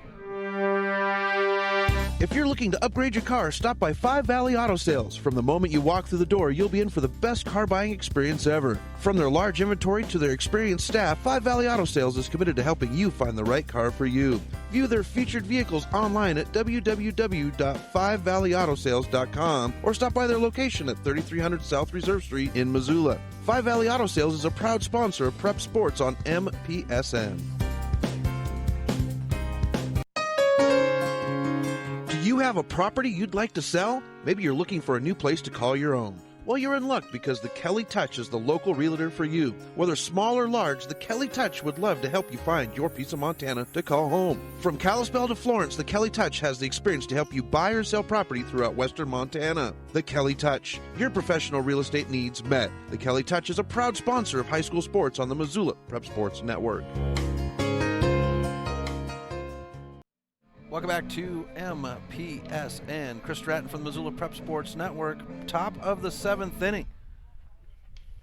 If you're looking to upgrade your car, stop by 5 Valley Auto Sales. From the moment you walk through the door, you'll be in for the best car buying experience ever. From their large inventory to their experienced staff, 5 Valley Auto Sales is committed to helping you find the right car for you. View their featured vehicles online at www.5valleyautosales.com or stop by their location at 3300 South Reserve Street in Missoula. 5 Valley Auto Sales is a proud sponsor of Prep Sports on MPSN. Do you have a property you'd like to sell? Maybe you're looking for a new place to call your own. Well, you're in luck because the Kelly Touch is the local realtor for you. Whether small or large, the Kelly Touch would love to help you find your piece of Montana to call home. From Kalispell to Florence, the Kelly Touch has the experience to help you buy or sell property throughout western Montana. The Kelly Touch, your professional real estate needs met. The Kelly Touch is a proud sponsor of high school sports on the Missoula Prep Sports Network. Welcome back to MPSN. Chris Stratton from the Missoula Prep Sports Network. Top of the 7th inning.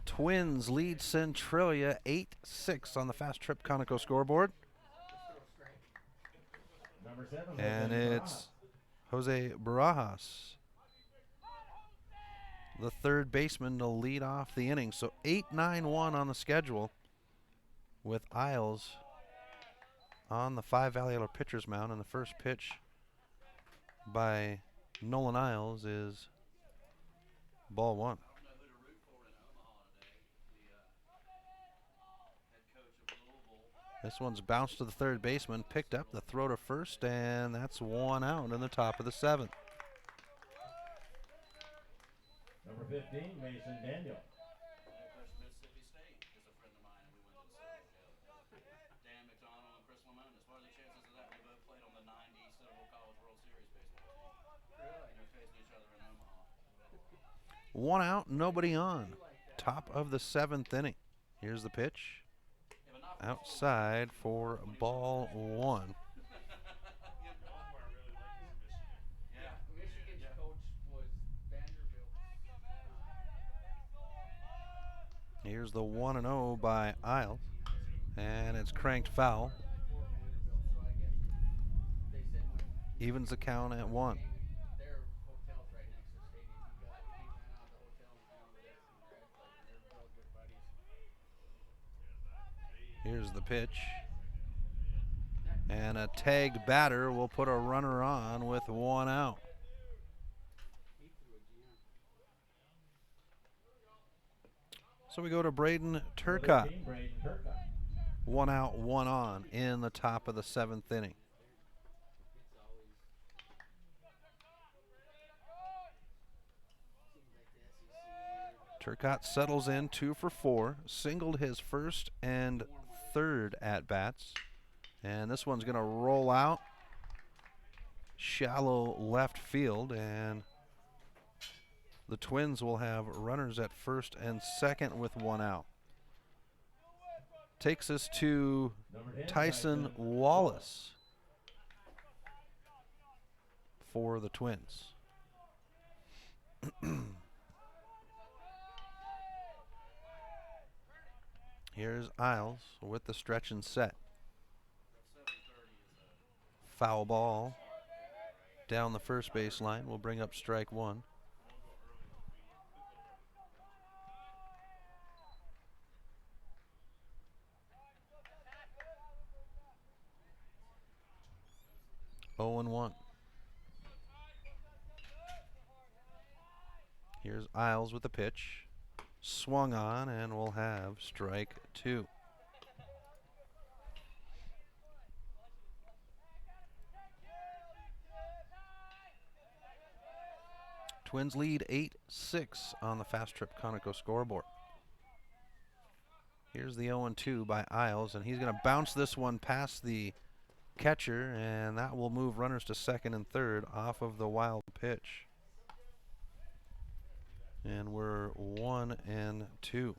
Twins lead Centralia 8-6 on the Fast Trip Conoco scoreboard. And it's Jose Barajas the third baseman to lead off the inning. So 8-9-1 on the schedule with Isles on the 5 Valley pitcher's mound. And the first pitch by Nolan Isles is ball 1. This one's bounced to the third baseman, picked up the throw to first, and that's 1 out in the top of the 7th. Number 15, Mason Daniel. Mississippi State is a friend of mine, and we went to the Centralia together. Dan McDonald and Chris Lamonis. What are the chances of that? They both played on the '90s Central College World Series baseball team. Really? And they're facing each other in Omaha. 1 out, nobody on. Top of the 7th inning. Here's the pitch. Outside for ball 1. Here's the 1-0 by Isles, and it's cranked foul. Evens the count at 1. Here's the pitch. And a tagged batter will put a runner on with 1 out. So we go to Braden Turcotte. 1 out, 1 on in the top of the 7th inning. Turcotte settles in 2 for 4, singled his first and third at-bats. And this one's going to roll out shallow left field, and the Twins will have runners at first and second with 1 out. Takes us to Tyson Wallace for the Twins. Here's Isles with the stretch and set. Foul ball down the first baseline will bring up strike 1. Oh and 1. Here's Isles with the pitch. Swung on, and we'll have strike 2. Twins lead 8-6 on the Fast Trip Conoco scoreboard. Here's the 0-2 by Isles, and he's going to bounce this one past the catcher, and that will move runners to second and third off of the wild pitch. And we're 1-2.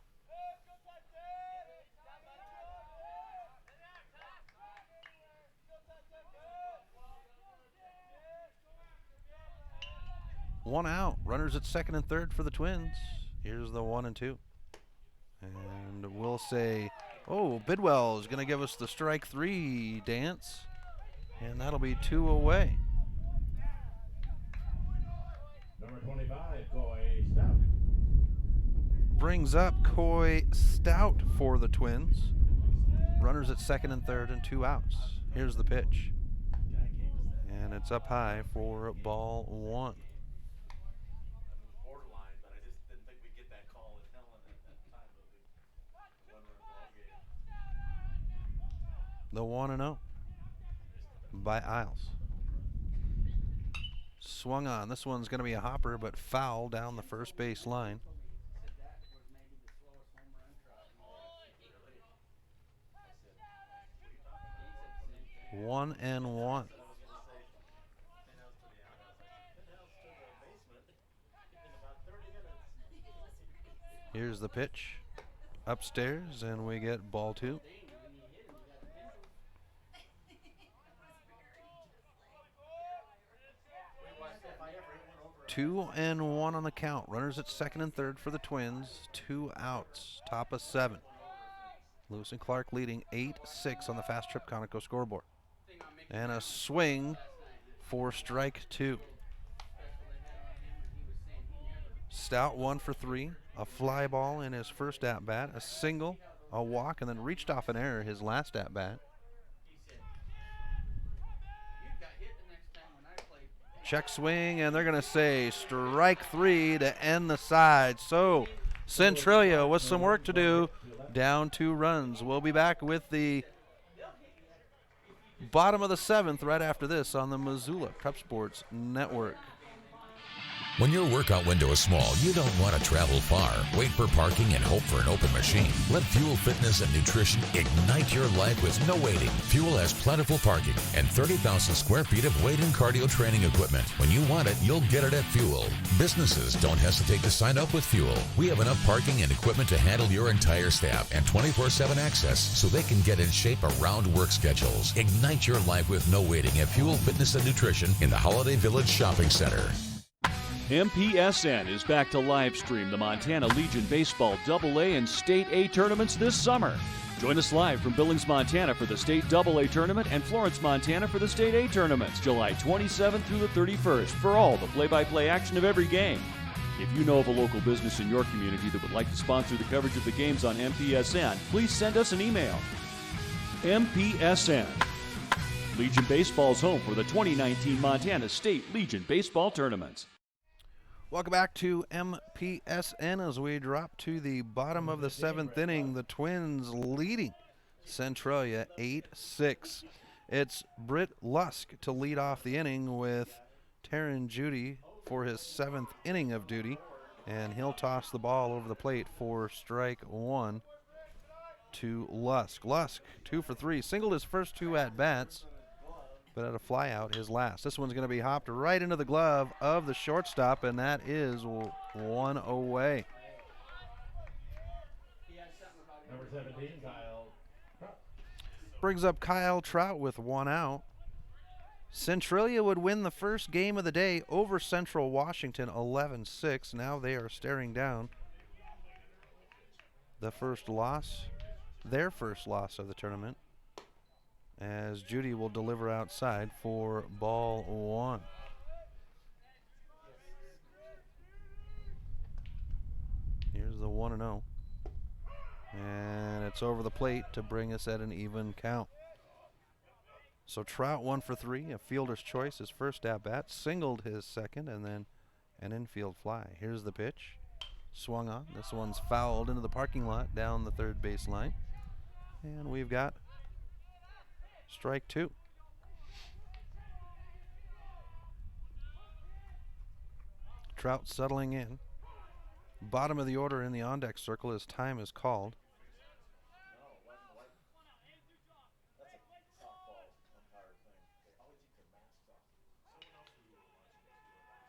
One out. Runners at second and third for the Twins. Here's the 1-2. And we'll say, oh, Bidwell is going to give us the strike 3 dance. And that'll be 2 away. Number 25, Coy Stout. Brings up Coy Stout for the Twins. Runners at second and third and 2 outs. Here's the pitch. And it's up high for ball 1. The 1-0 by Isles. Swung on. This one's going to be a hopper, but foul down the first base line. One and 1. Here's the pitch. Upstairs, and we get ball 2. 2-1 on the count. Runners at second and third for the Twins. 2 outs. Top of 7. Lewis and Clark leading 8-6 on the Fast Trip Conoco scoreboard. And a swing for strike 2. Stout 1 for 3. A fly ball in his first at-bat, a single, a walk, and then reached off an error his last at-bat. Check swing, and they're going to say strike 3 to end the side. So Centralia with some work to do, down 2 runs. We'll be back with the bottom of the 7th right after this on the Missoula Prep Sports Network. When your workout window is small, you don't want to travel far, wait for parking, and hope for an open machine. Let Fuel Fitness and Nutrition ignite your life with no waiting. Fuel has plentiful parking and 30,000 square feet of weight and cardio training equipment. When you want it, you'll get it at Fuel. Businesses don't hesitate to sign up with Fuel. We have enough parking and equipment to handle your entire staff and 24/7 access so they can get in shape around work schedules. Ignite your life with no waiting at Fuel Fitness and Nutrition in the Holiday Village Shopping Center. MPSN is back to live stream the Montana Legion Baseball AA and State A tournaments this summer. Join us live from Billings, Montana for the State AA tournament and Florence, Montana for the State A tournaments, July 27th through the 31st for all the play-by-play action of every game. If you know of a local business in your community that would like to sponsor the coverage of the games on MPSN, please send us an email. MPSN. Legion Baseball's home for the 2019 Montana State Legion Baseball tournaments. Welcome back to MPSN as we drop to the bottom of the 7th inning. The Twins leading Centralia 8-6. It's Britt Lusk to lead off the inning with Taryn Judy for his 7th inning of duty, and he'll toss the ball over the plate for strike 1 to Lusk. Lusk 2 for 3, singled his first 2 at-bats, but had a fly out his last. This one's going to be hopped right into the glove of the shortstop, and that is 1 away. Number 17, Kyle. Brings up Kyle Trout with 1 out. Centralia would win the first game of the day over Central Washington 11-6. Now they are staring down the first loss, their first loss of the tournament, as Judy will deliver outside for ball 1. Here's the 1-0. And it's over the plate to bring us at an even count. So Trout 1 for 3, a fielder's choice, his first at-bat, singled his second, and then an infield fly. Here's the pitch. Swung on. This one's fouled into the parking lot down the third base line. And we've got strike 2. Trout settling in. Bottom of the order in the on-deck circle as time is called.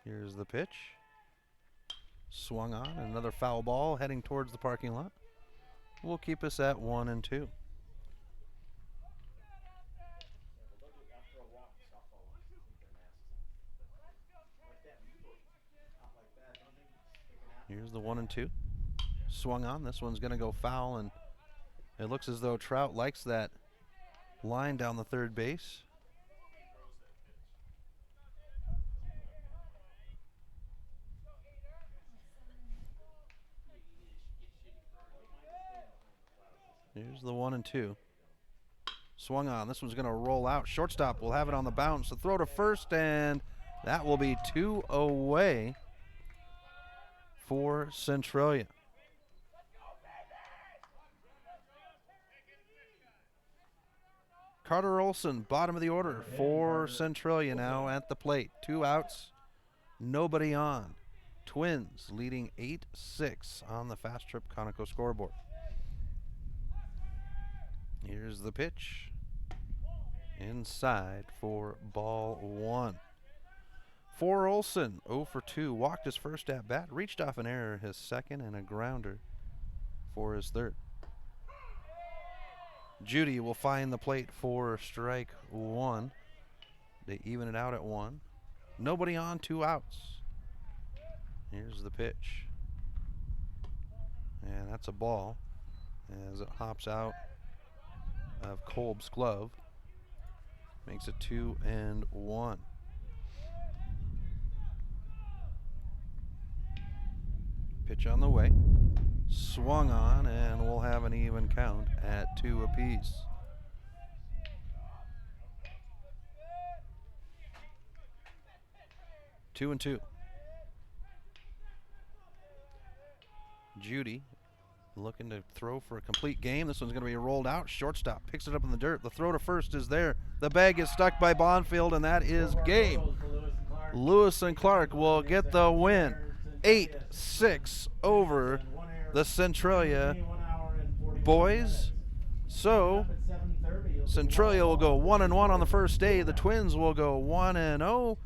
Here's the pitch. Swung on. Another foul ball heading towards the parking lot. Will keep us at 1-2. Here's the 1-2. Swung on. This one's going to go foul, and it looks as though Trout likes that line down the third base. Here's the 1-2. Swung on. This one's going to roll out. Shortstop will have it on the bounce. The throw to first, and that will be 2 away for Centralia. Carter Olson, bottom of the order for Centralia now at the plate. 2 outs, nobody on. Twins leading 8-6 on the Fast Trip Conoco scoreboard. Here's the pitch. Inside for ball 1. For Olson, 0 for 2. Walked his first at bat, reached off an error his second, and a grounder for his third. Judy will find the plate for strike 1. They even it out at 1. Nobody on, 2 outs. Here's the pitch. And that's a ball as it hops out of Kolb's glove. Makes it 2-1. Pitch on the way. Swung on, and we'll have an even count at 2 apiece. Two and 2. Judy looking to throw for a complete game. This one's going to be rolled out. Shortstop picks it up in the dirt. The throw to first is there. The bag is stuck by Bonfield, and that is game. Lewis and Clark will get the win. 8-6 over the Centralia boys. So Centralia will go 1-1 on the first day. The Twins will go 1-0.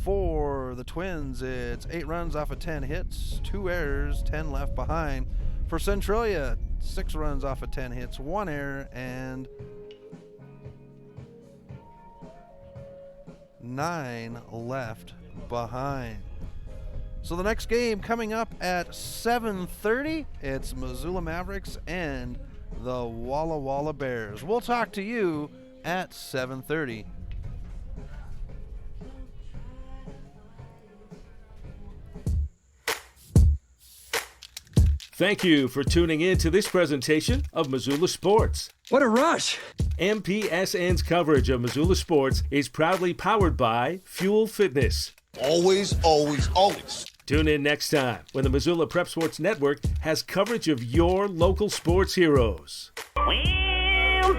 For the Twins, it's 8 runs off of 10 hits, 2 errors, 10 left behind. For Centralia, 6 runs off of 10 hits, 1 error, and 9 left behind. So the next game coming up at 7:30, it's Missoula Mavericks and the Walla Walla Bears. We'll talk to you at 7:30. Thank you for tuning in to this presentation of Missoula Sports. What a rush! MPSN's coverage of Missoula Sports is proudly powered by Fuel Fitness. Always, always, always. Tune in next time when the Missoula Prep Sports Network has coverage of your local sports heroes. Well,